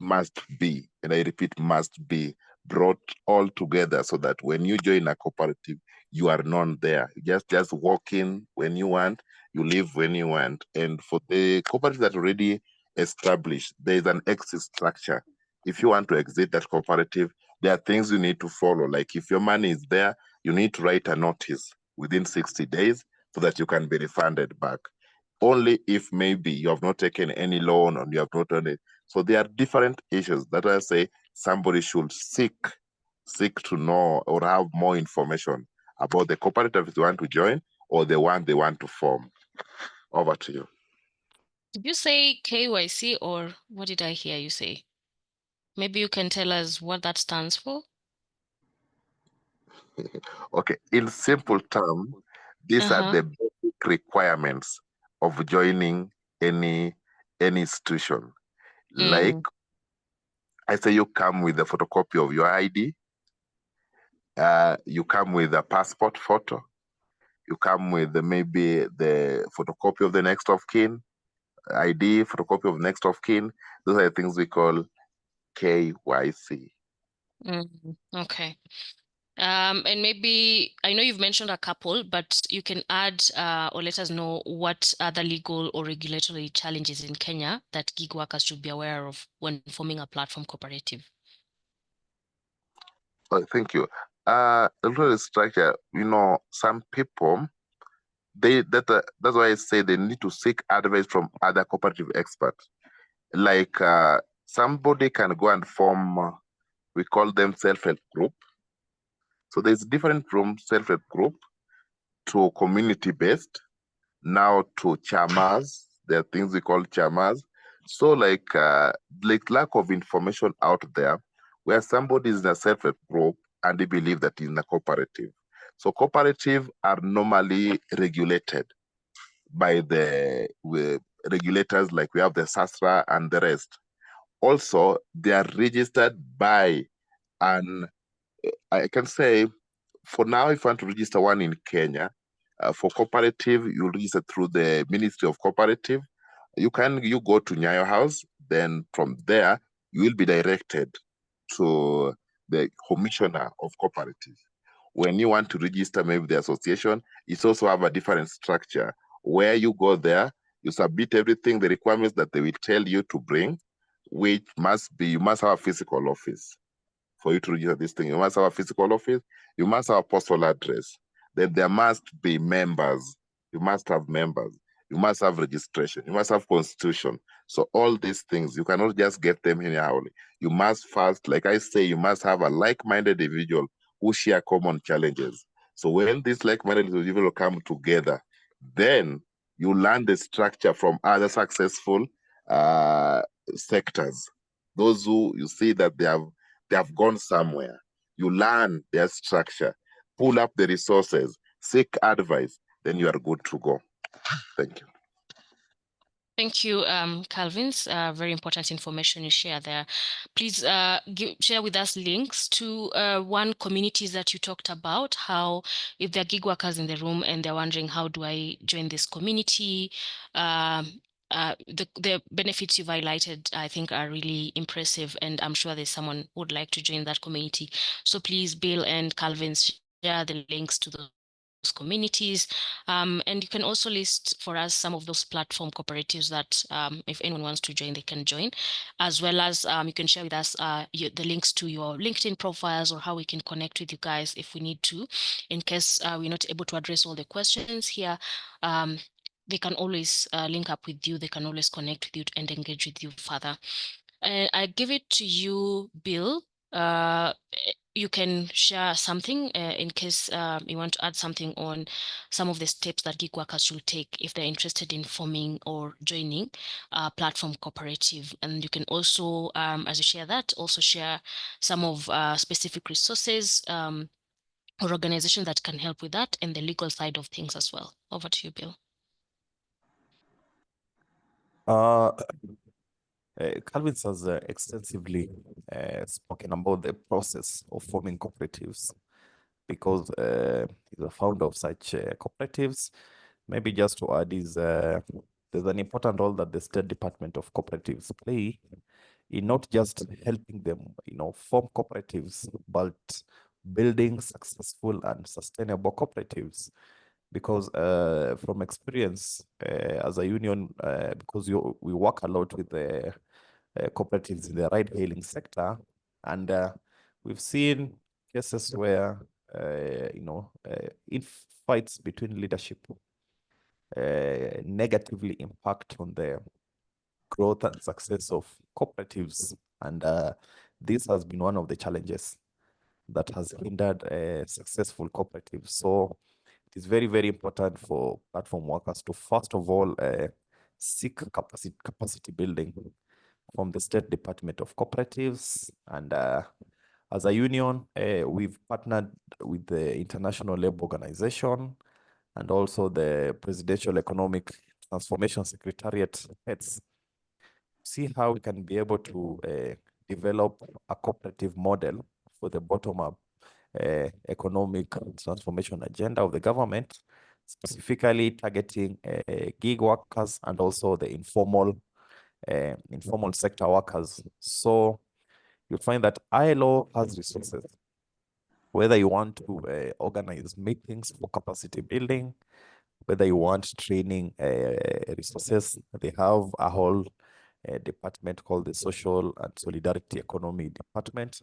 and I repeat, must be brought all together so that when you join a cooperative, you are known there. You just walk in when you want, you leave when you want. And for the cooperative that already established, there is an exit structure. If you want to exit that cooperative, there are things you need to follow. Like if your money is there, you need to write a notice within 60 days so that you can be refunded back. Only if maybe you have not taken any loan or you have not done it. So there are different issues that I say somebody should seek to know or have more information about the cooperative they want to join or the one they want to form. Over to you. Did you say KYC or what did I hear you say? Maybe you can tell us what that stands for. Okay, in simple terms, these are the basic requirements of joining any institution. Like I say, you come with a photocopy of your ID. You come with a passport photo. You come with maybe the photocopy of the next of kin, ID, photocopy of next of kin. Those are the things we call KYC. Okay. And maybe, I know you've mentioned a couple, but you can add or let us know what other legal or regulatory challenges in Kenya that gig workers should be aware of when forming a platform cooperative. Oh, thank you. The structure, some people, that's why I say they need to seek advice from other cooperative experts. Like somebody can go and form, we call them self-help group. So there's different from self-help group to community-based, now to chamas. There are things we call chamas. So like lack of information out there where somebody is in a self-help group and they believe that in a cooperative. So cooperatives are normally regulated by the regulators, like we have the SASRA and the rest. Also, they are registered by I can say, for now, if you want to register one in Kenya, for cooperative, you register through the Ministry of Cooperative. You go to Nyayo House, then from there, you will be directed to the Commissioner of Cooperative. When you want to register maybe the association, it's also have a different structure where you go there, you submit everything, the requirements that they will tell you to bring, which you must have a physical office. For you to register this thing, you must have a physical office, you must have a postal address, then there must be members, you must have members, you must have registration, you must have constitution. So all these things, you cannot just get them anyhow. You must first, like I say, you must have a like-minded individual who share common challenges. So when these like-minded individuals come together, then you learn the structure from other successful sectors. Those who you see that they have gone somewhere. You learn their structure, pull up the resources, seek advice, then you are good to go. Thank you. Thank you, 𝐶𝐢𝐿𝐵𝐼n's very important information you share there. Please share with us links to one communities that you talked about, how if there are gig workers in the room and they're wondering, how do I join this community? The benefits you've highlighted, I think, are really impressive, and I'm sure there's someone who would like to join that community. So please, Bill and 𝐶𝐢𝐿𝐵𝐼n, share the links to those communities, and you can also list for us some of those platform cooperatives that if anyone wants to join, they can join, as well as you can share with us the links to your LinkedIn profiles or how we can connect with you guys if we need to, in case we're not able to address all the questions here. they can always link up with you. They can always connect with you and engage with you further. And I give it to you, Bill. You can share something in case you want to add something on some of the steps that gig workers should take if they're interested in forming or joining a platform cooperative. And you can also, as you share that, also share some of specific resources or organizations that can help with that and the legal side of things as well. Over to you, Bill. Calvin has extensively spoken about the process of forming cooperatives because he's a founder of such cooperatives. Maybe just to add is there's an important role that the State Department of Cooperatives play in not just helping them, form cooperatives, but building successful and sustainable cooperatives. Because from experience as a union, because we work a lot with the cooperatives in the ride-hailing sector, and we've seen cases where in fights between leadership negatively impact on the growth and success of cooperatives, and this has been one of the challenges that has hindered successful cooperatives. So it is very, very important for platform workers to first of all seek capacity building from the State Department of Cooperatives. And as a union, we've partnered with the International Labour Organization and also the Presidential Economic Transformation Secretariat heads, see how we can be able to develop a cooperative model for the bottom-up economic transformation agenda of the government, specifically targeting gig workers and also the informal sector workers. So you'll find that ILO has resources, whether you want to organize meetings for capacity building, whether you want training resources. They have a whole department called the Social and Solidarity Economy Department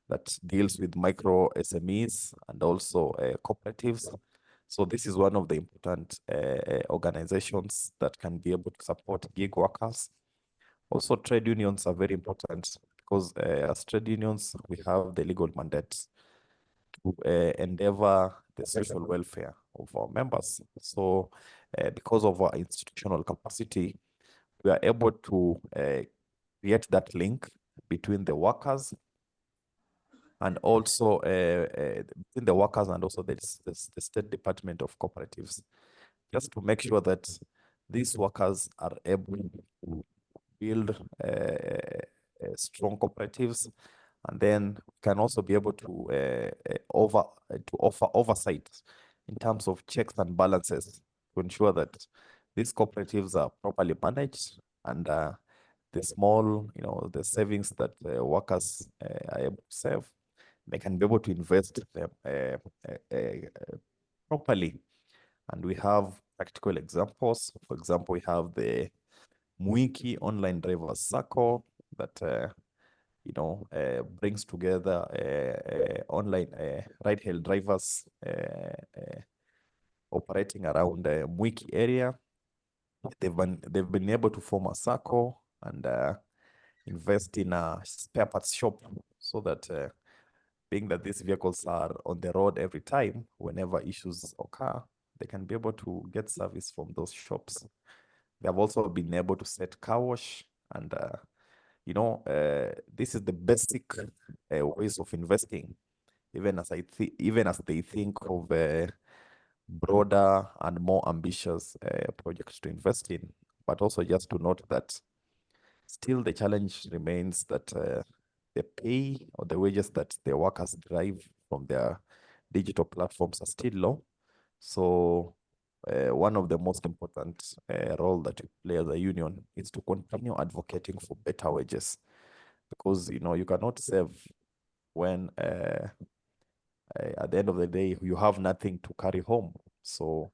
that deals with micro SMEs and also cooperatives. So this is one of the important organizations that can be able to support gig workers. Also, trade unions are very important because as trade unions, we have the legal mandate to endeavor the social welfare of our members. So because of our institutional capacity, we are able to create that link between the workers and also between the workers and also the State Department of Cooperatives, just to make sure that these workers are able to build strong cooperatives, and then can also be able to offer oversight in terms of checks and balances to ensure that these cooperatives are properly managed and the small, the savings that workers are able to save, they can be able to invest them properly. And we have practical examples. For example, we have the Mwiki online drivers circle that brings together online ride-hail drivers operating around the Mwiki area. They've been able to form a circle and invest in a spare parts shop, so that being that these vehicles are on the road every time, whenever issues occur, they can be able to get service from those shops. They have also been able to set car wash, and this is the basic ways of investing, even as they think of broader and more ambitious projects to invest in. But also just to note that still the challenge remains that the pay or the wages that the workers derive from their digital platforms are still low. So one of the most important role that we play as a union is to continue advocating for better wages, because you cannot save when at the end of the day you have nothing to carry home. So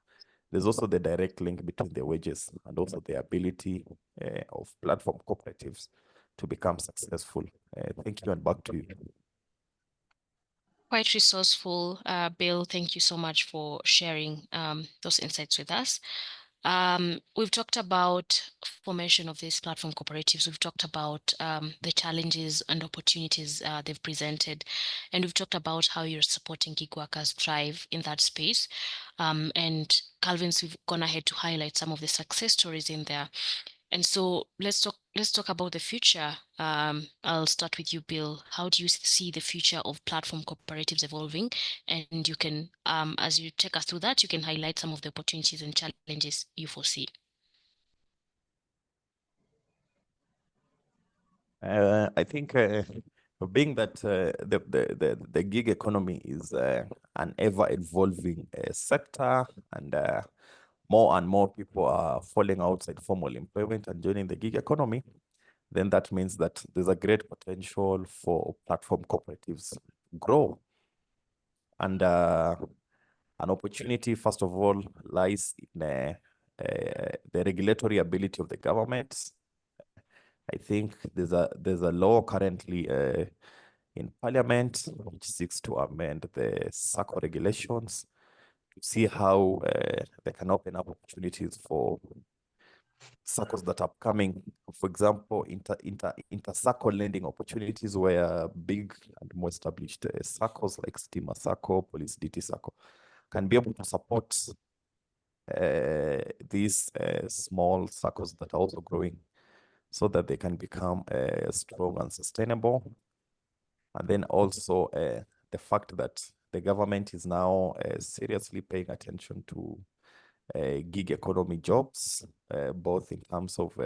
there's also the direct link between the wages and also the ability of platform cooperatives to become successful. Thank you, and back to you. Quite resourceful, Bill. Thank you so much for sharing those insights with us. We've talked about formation of these platform cooperatives. We've talked about the challenges and opportunities they've presented. And we've talked about how you're supporting gig workers thrive in that space. And 𝐶𝐢𝐿𝐵𝐼n's, we've gone ahead to highlight some of the success stories in there. And so let's talk about the future. I'll start with you, Bill. How do you see the future of platform cooperatives evolving? And you can, as you take us through that, you can highlight some of the opportunities and challenges you foresee. I think being that the gig economy is an ever-evolving sector, and more people are falling outside formal employment and joining the gig economy, then that means that there's a great potential for platform cooperatives to grow. And an opportunity, first of all, lies in the regulatory ability of the government. I think there's a law currently in Parliament which seeks to amend the SACCO regulations to see how they can open up opportunities for SACCOs that are coming. For example, inter-SACCO lending opportunities where big and more established SACCOs like Stima SACCO, Police DT SACCO can be able to support these small SACCOs that are also growing, so that they can become strong and sustainable. And then also the fact that the government is now seriously paying attention to gig economy jobs, both in terms of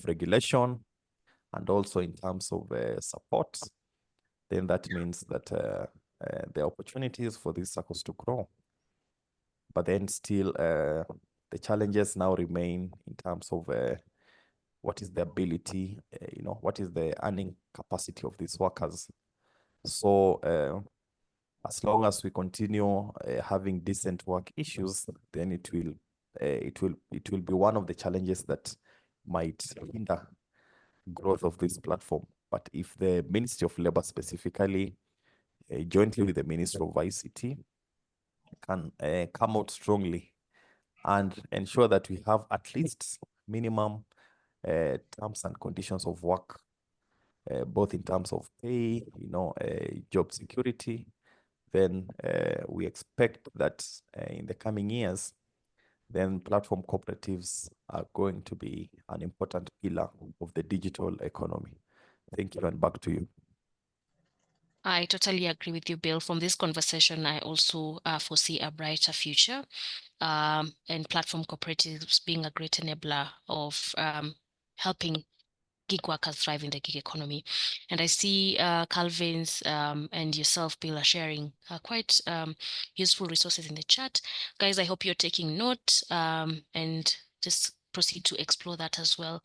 regulation and also in terms of support, then that means that there are opportunities for these SACCOs to grow. But then still, the challenges now remain in terms of what is the ability, what is the earning capacity of these workers. So as long as we continue having decent work issues, then it will be one of the challenges that might hinder growth of this platform. But if the Ministry of Labour specifically, jointly with the Ministry of ICT, can come out strongly and ensure that we have at least minimum terms and conditions of work, both in terms of pay, job security, then we expect that in the coming years, then platform cooperatives are going to be an important pillar of the digital economy. Thank you, and back to you. I totally agree with you, Bill. From this conversation, I also foresee a brighter future, and platform cooperatives being a great enabler of helping gig workers thrive in the gig economy. And I see 𝐶𝐢𝐿𝐵𝐼n's and yourself, Bill, are sharing quite useful resources in the chat. Guys, I hope you're taking note, and just proceed to explore that as well.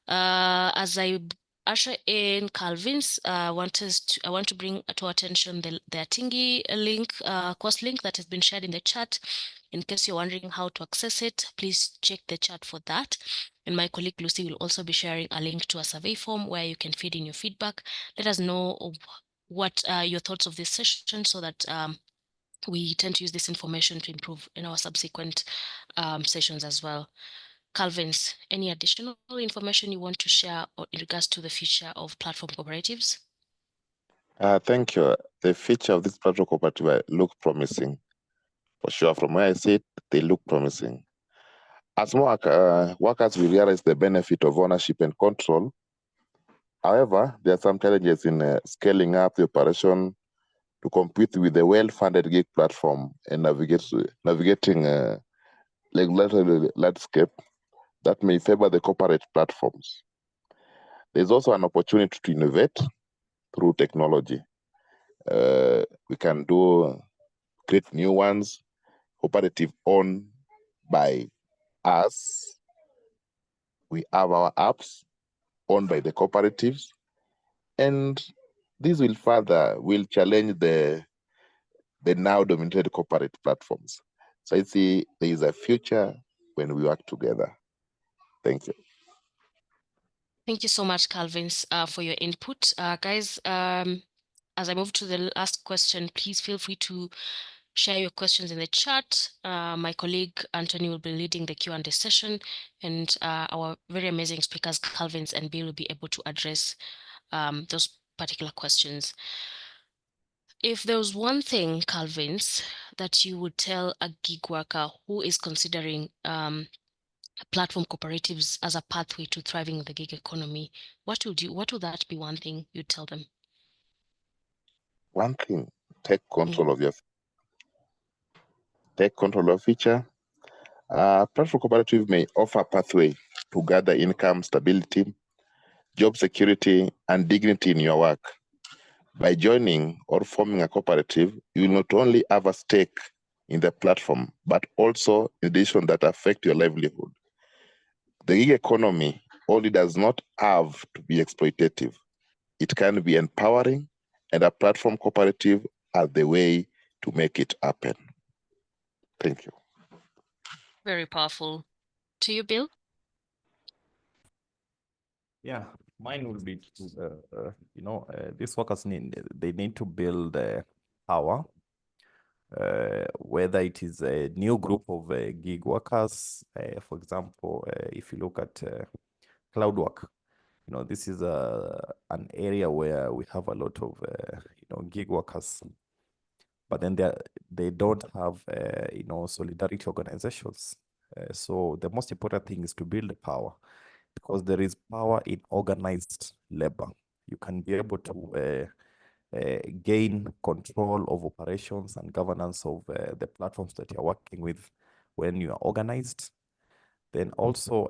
As I usher in 𝐶𝐢𝐿𝐵𝐼n's, I want to bring to attention the Atingi link, course link that has been shared in the chat. In case you're wondering how to access it, please check the chat for that. And my colleague Lucy will also be sharing a link to a survey form where you can feed in your feedback. Let us know what your thoughts of this session, so that we tend to use this information to improve in our subsequent sessions as well. 𝐶𝐢𝐿𝐵𝐼n's, any additional information you want to share in regards to the future of platform cooperatives? Thank you. The future of this platform cooperative look promising. For sure, from where I sit, they look promising. As more workers will realize the benefit of ownership and control. However, there are some challenges in scaling up the operation to compete with the well-funded gig platform and navigating regulatory landscape that may favor the corporate platforms. There's also an opportunity to innovate through technology. We can create new ones, cooperative owned by us. We have our apps owned by the cooperatives, and this will challenge the now dominated corporate platforms. So I see there is a future when we work together. Thank you. Thank you so much, 𝐶𝐢𝐿𝐵𝐼n's, for your input. Guys, as I move to the last question, please feel free to share your questions in the chat. My colleague Anthony will be leading the Q&A session, and our very amazing speakers, 𝐶𝐢𝐿 and Bill, will be able to address those particular questions. If there was one thing, 𝐶𝐿, that you would tell a gig worker who is considering platform cooperatives as a pathway to thriving in the gig economy, what would that be one thing you'd tell them? One thing, take control of your future. Platform cooperative may offer a pathway to gather income, stability, job security, and dignity in your work. By joining or forming a cooperative, you will not only have a stake in the platform, but also in addition that affect your livelihood. The gig economy only does not have to be exploitative. It can be empowering, and a platform cooperative are the way to make it happen. Thank you. Very powerful. To you, Bill? Yeah, mine will be to, these workers need to build power, whether it is a new group of gig workers. For example, if you look at cloud work, this is an area where we have a lot of gig workers, but then they don't have solidarity organizations. So the most important thing is to build power, because there is power in organized labor. You can be able to gain control of operations and governance of the platforms that you're working with when you are organized. Then also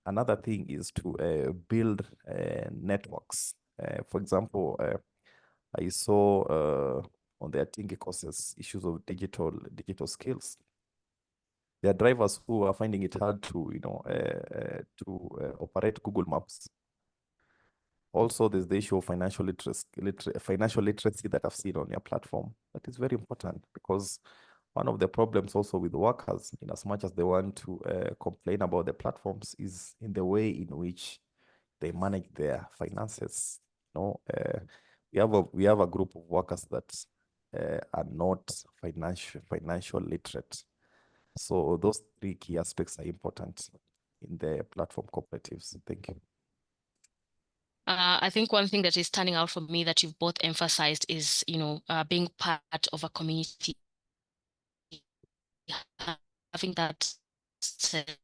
another thing is to build networks. For example, I saw on the Atingi courses issues of digital skills. There are drivers who are finding it hard to operate Google Maps. Also, there's the issue of financial literacy that I've seen on your platform. That is very important, because one of the problems also with workers, in as much as they want to complain about the platforms, is in the way in which they manage their finances. We have a group of workers that are not financial literate. So those three key aspects are important in the platform cooperatives. Thank you. I think one thing that is standing out for me that you've both emphasized is, being part of a community, having that sense.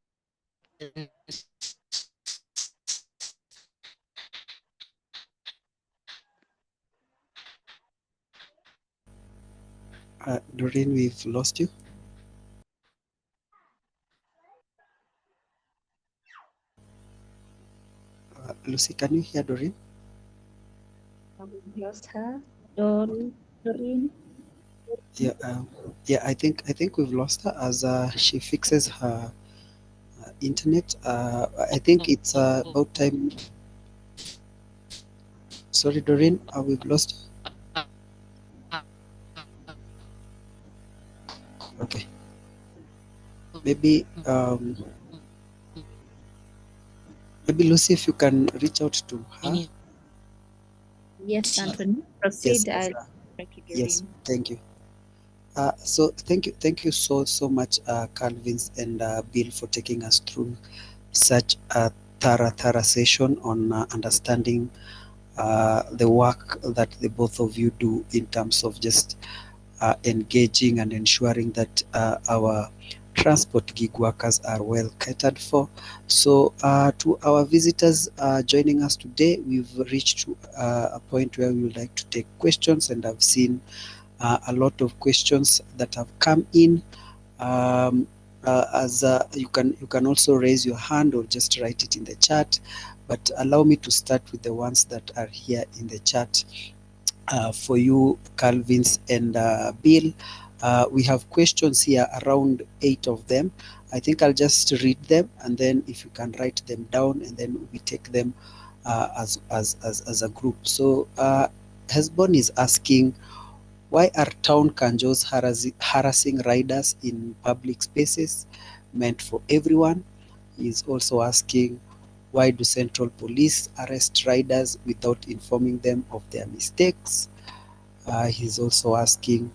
Doreen, we've lost you. Lucy, can you hear Doreen? We lost her. Doreen. Yeah, I think we've lost her as she fixes her internet. I think it's about time. Sorry, Doreen, we've lost you. Okay. Maybe Lucy, if you can reach out to her. Yes, Anthony, proceed. Yes, yes, thank you. So thank you so much, 𝐶𝐿 and Bill, for taking us through such a thorough session on understanding the work that the both of you do in terms of just engaging and ensuring that our transport gig workers are well catered for. So to our visitors joining us today, we've reached to a point where we would like to take questions, and I've seen a lot of questions that have come in. You can also raise your hand or just write it in the chat, but allow me to start with the ones that are here in the chat. For you, 𝐶𝐿 and Bill, we have questions here, around 8 of them. I think I'll just read them, and then if you can write them down, and then we take them as a group. So Hesbon is asking, why are town kanjos harassing riders in public spaces meant for everyone? He's also asking, why do Central Police arrest riders without informing them of their mistakes? He's also asking,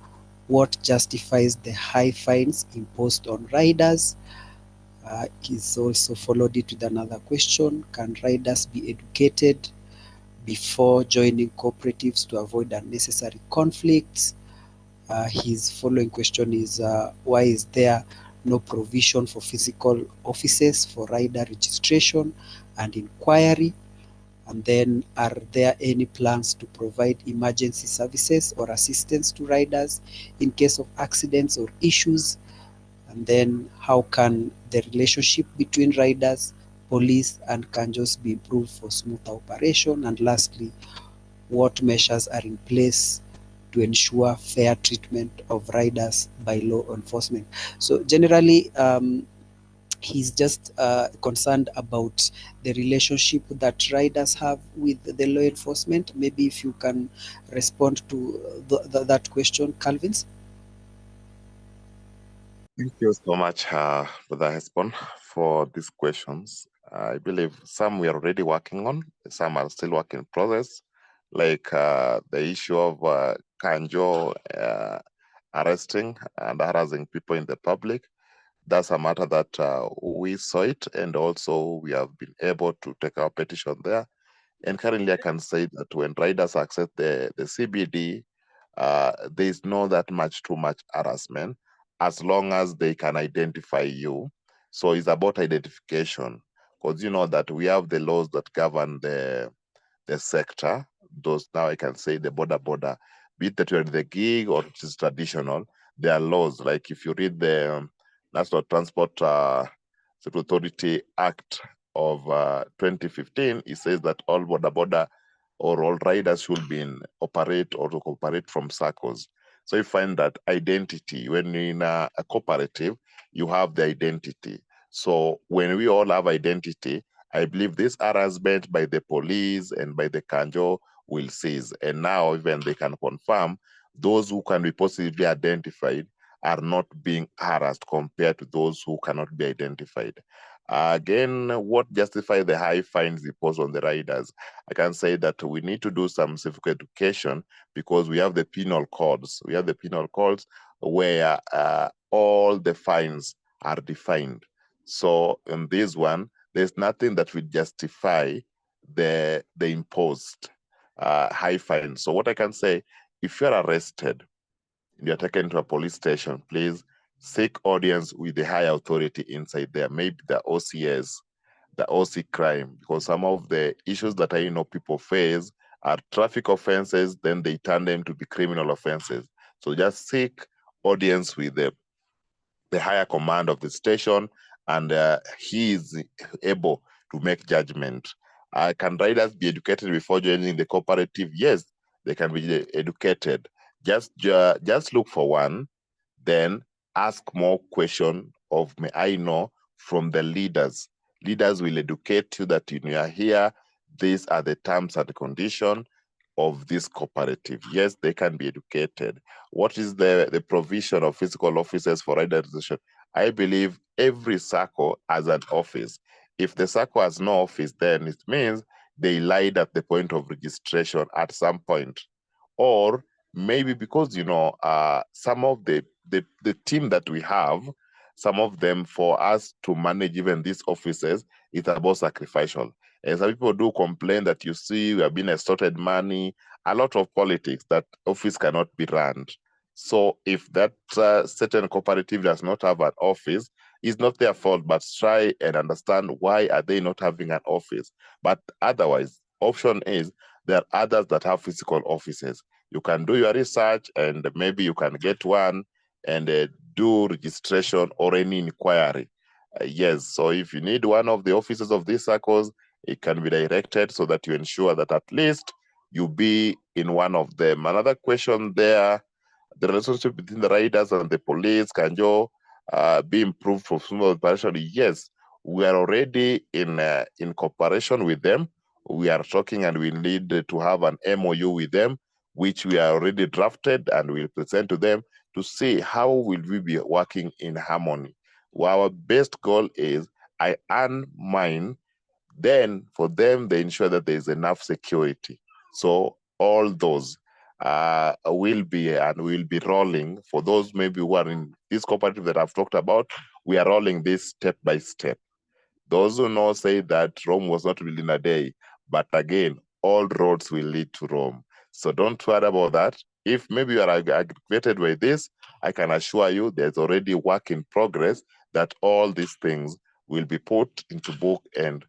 what justifies the high fines imposed on riders? He's also followed it with another question. Can riders be educated before joining cooperatives to avoid unnecessary conflicts? His following question is, why is there no provision for physical offices for rider registration and inquiry? And then, are there any plans to provide emergency services or assistance to riders in case of accidents or issues? And then, how can the relationship between riders, police, and kanjos be improved for smoother operation? And lastly, what measures are in place to ensure fair treatment of riders by law enforcement? So generally, he's just concerned about the relationship that riders have with the law enforcement. Maybe if you can respond to that question, Calvin. Thank you so much, Brother Hesbon, for these questions. I believe some we are already working on, some are still work in progress, like the issue of kanjo arresting and harassing people in the public. That's a matter that we saw it, and also we have been able to take our petition there. And currently, I can say that when riders access the CBD, there is not that much too much harassment as long as they can identify you. So it's about identification, because you know that we have the laws that govern the sector. Those now I can say the border, be it that you're in the gig or it is traditional, there are laws. Like if you read the National Transport Authority Act of 2015, it says that all border or all riders should be operate or to cooperate from circles. So you find that identity, when you're in a cooperative, you have the identity. So when we all have identity, I believe this harassment by the police and by the kanjo will cease. And now even they can confirm those who can be positively identified are not being harassed compared to those who cannot be identified. Again, what justifies the high fines imposed on the riders? I can say that we need to do some civic education because we have the penal codes. We have the penal codes where all the fines are defined. So in this one, there's nothing that will justify the imposed high fine. So what I can say, if you're arrested, you're taken to a police station, please seek audience with the high authority inside there, maybe the OCS, the OC crime, because some of the issues that I know people face are traffic offenses, then they turn them to be criminal offenses. So just seek audience with the higher command of the station, and he is able to make judgment. Can riders be educated before joining the cooperative? Yes, they can be educated. Just look for one, then ask more questions of may I know from the leaders. Leaders will educate you that you are here. These are the terms and conditions of this cooperative. Yes, they can be educated. What is the provision of physical offices for rider registration? I believe every circle has an office. If the circle has no office, then it means they lied at the point of registration at some point. Or maybe because, some of the team that we have, some of them, for us to manage even these offices, it's about sacrificial. And some people do complain that, you see, we have been extorted money, a lot of politics, that office cannot be run. So if that certain cooperative does not have an office, it's not their fault, but try and understand why are they not having an office. But otherwise, option is there are others that have physical offices. You can do your research and maybe you can get one and do registration or any inquiry. Yes, so if you need one of the offices of these circles, it can be directed so that you ensure that at least you be in one of them. Another question there, the relationship between the riders and the police, can you be improved for smooth operation? Yes, we are already in cooperation with them. We are talking and we need to have an MOU with them, which we are already drafted and will present to them to see how will we be working in harmony. Well, our best goal is I earn mine, then for them, they ensure that there is enough security. So all those. will be rolling. For those maybe who are in this cooperative that I've talked about, we are rolling this step by step. Those who know say that Rome was not built in a day, but again, all roads will lead to Rome. So don't worry about that. If maybe you are aggravated by this, I can assure you there's already work in progress that all these things will be put into book and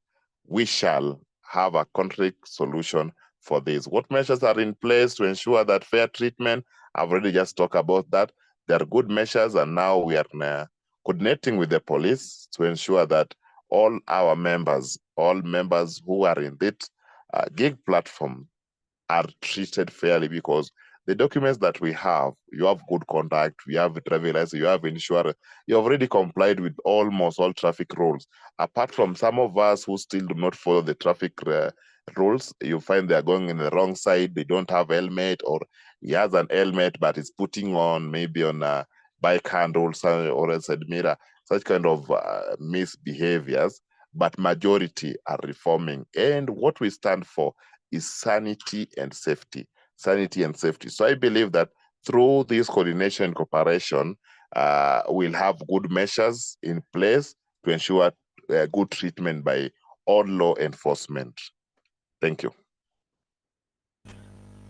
we shall have a contract solution for this. What measures are in place to ensure that fair treatment? I've already just talked about that. There are good measures, and now we are coordinating with the police to ensure that all our members, all members who are in that gig platform are treated fairly, because the documents that we have, you have good conduct, you have driving license, you have insurance, you have already complied with almost all traffic rules. Apart from some of us who still do not follow the traffic rules, you find they are going in the wrong side, they don't have helmet, or he has an helmet but is putting on maybe on a bike handles or a side mirror, such kind of misbehaviors, but majority are reforming. And what we stand for is sanity and safety. Sanity and safety. So I believe that through this coordination and cooperation, we'll have good measures in place to ensure good treatment by all law enforcement. Thank you.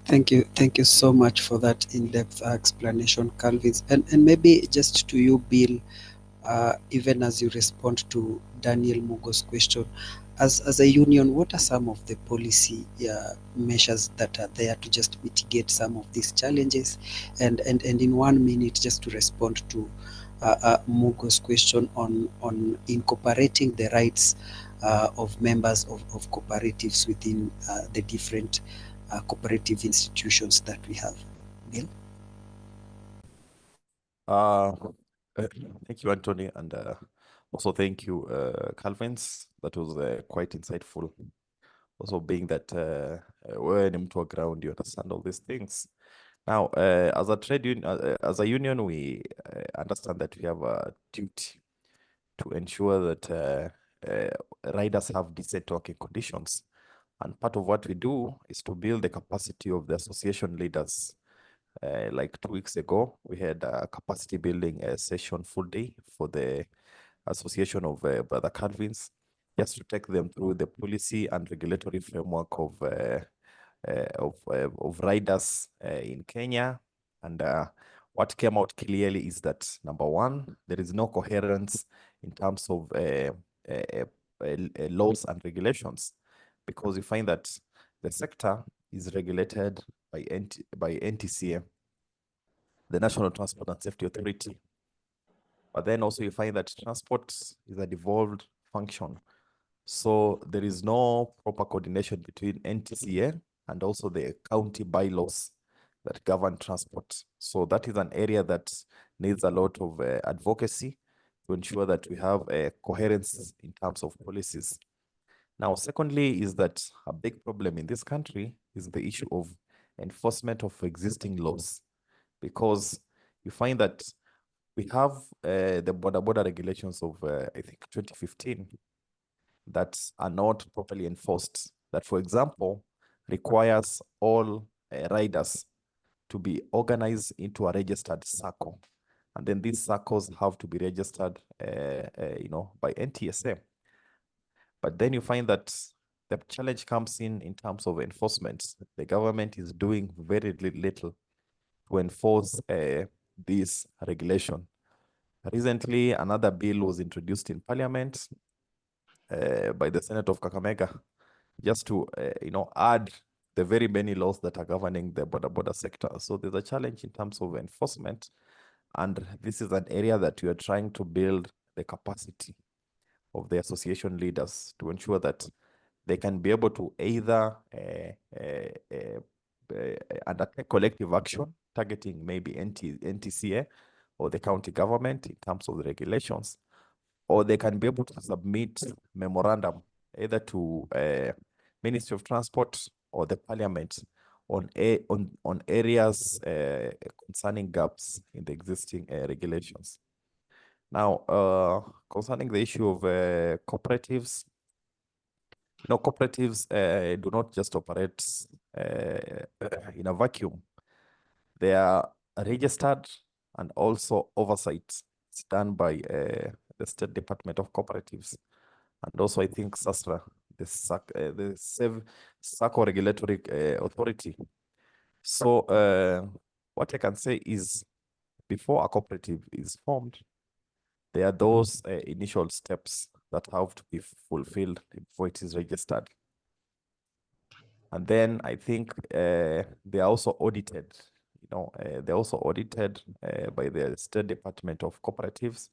Thank you so much for that in-depth explanation, Calvin. And maybe just to you, Bill, even as you respond to Daniel Mugo's question, as a union, what are some of the policy measures that are there to just mitigate some of these challenges? And in 1 minute, just to respond to Mugo's question on incorporating the rights of members of cooperatives within the different cooperative institutions that we have. Bill? Thank you, Anthony, and also thank you, Calvins. That was quite insightful. Also, being that we're in a ground, you understand all these things. Now, as a trade union, as a union, we understand that we have a duty to ensure that riders have decent working conditions. And part of what we do is to build the capacity of the association leaders. Like 2 weeks ago, we had a capacity building session full day for the association of Brother Calvins, just to take them through the policy and regulatory framework of riders in Kenya. And what came out clearly is that, number one, there is no coherence in terms of laws and regulations, because you find that the sector is regulated by NTCA, the National Transport and Safety Authority. But then also you find that transport is a devolved function. So there is no proper coordination between NTCA and also the county bylaws that govern transport. So that is an area that needs a lot of advocacy to ensure that we have a coherence in terms of policies. Now, secondly, is that a big problem in this country is the issue of enforcement of existing laws, because you find that we have the border regulations of, I think, 2015 that are not properly enforced. That, for example, requires all riders to be organized into a registered circle. And then these circles have to be registered, by NTSA. But then you find that the challenge comes in terms of enforcement. The government is doing very little to enforce this regulation. Recently, another bill was introduced in Parliament by the Senate of Kakamega, just to add the very many laws that are governing the border sector. So there's a challenge in terms of enforcement, and this is an area that we are trying to build the capacity of the association leaders to ensure that they can be able to either undertake collective action targeting maybe NTCA or the county government in terms of the regulations, or they can be able to submit memorandum either to Ministry of Transport or the Parliament on areas concerning gaps in the existing regulations. Now, concerning the issue of cooperatives, cooperatives do not just operate in a vacuum. They are registered, and also oversight is done by the State Department of Cooperatives, and also I think SASRA, the SACCO Regulatory Authority. So what I can say is, before a cooperative is formed, there are those initial steps that have to be fulfilled before it is registered. And then I think they are also audited. They're also audited by the State Department of Cooperatives,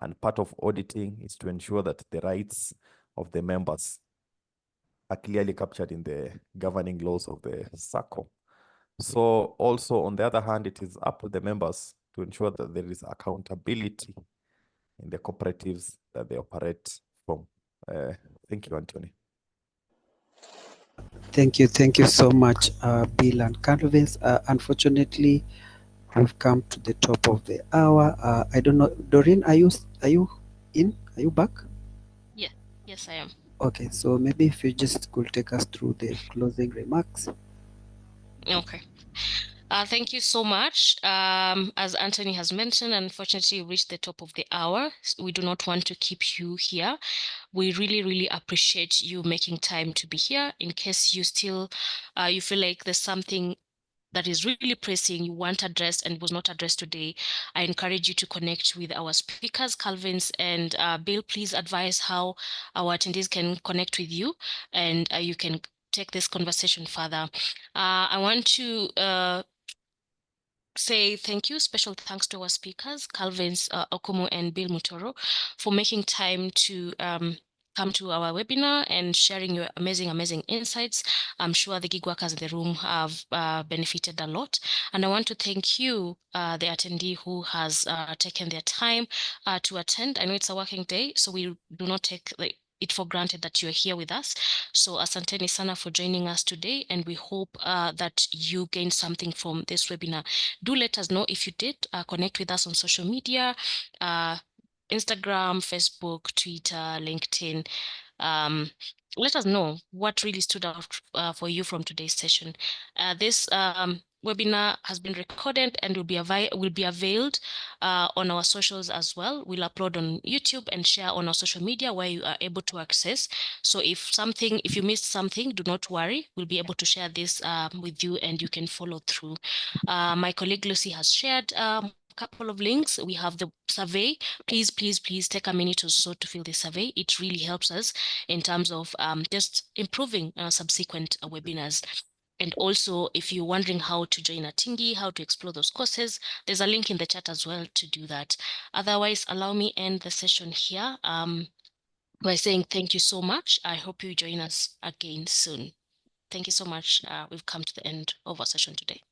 and part of auditing is to ensure that the rights of the members are clearly captured in the governing laws of the SACCO. So also, on the other hand, it is up to the members to ensure that there is accountability in the cooperatives that they operate from. Thank you, Anthony. Thank you so much, Bill and Calvins. Unfortunately, we've come to the top of the hour. I don't know, Doreen, are you in? Are you back? Yeah, yes, I am. Okay, so maybe if you just could take us through the closing remarks. Okay. Thank you so much. As Anthony has mentioned, unfortunately, we reached the top of the hour. We do not want to keep you here. We really, really appreciate you making time to be here. In case you still, you feel like there's something that is really pressing, you want addressed and was not addressed today, I encourage you to connect with our speakers, Calvins and Bill. Please advise how our attendees can connect with you, and you can take this conversation further. I want to say thank you, special thanks to our speakers, Calvins Okomo and Bill Mutoro, for making time to come to our webinar and sharing your amazing insights. I'm sure the gig workers in the room have benefited a lot. And I want to thank you, the attendee who has taken their time to attend. I know it's a working day, so we do not take it for granted that you're here with us. So asanteni sana for joining us today, and we hope that you gained something from this webinar. Do let us know if you did. Connect with us on social media, Instagram, Facebook, Twitter, LinkedIn. Let us know what really stood out for you from today's session. This webinar has been recorded and will be availed on our socials as well. We'll upload on YouTube and share on our social media where you are able to access. So if you missed something, do not worry. We'll be able to share this with you, and you can follow through. My colleague Lucy has shared couple of links. We have the survey. Please take a minute or so to fill the survey. It really helps us in terms of just improving subsequent webinars. And also, if you're wondering how to join a Tingi, how to explore those courses, there's a link in the chat as well to do that. Otherwise, allow me end the session here by saying thank you so much. I hope you join us again soon. Thank you so much. We've come to the end of our session today.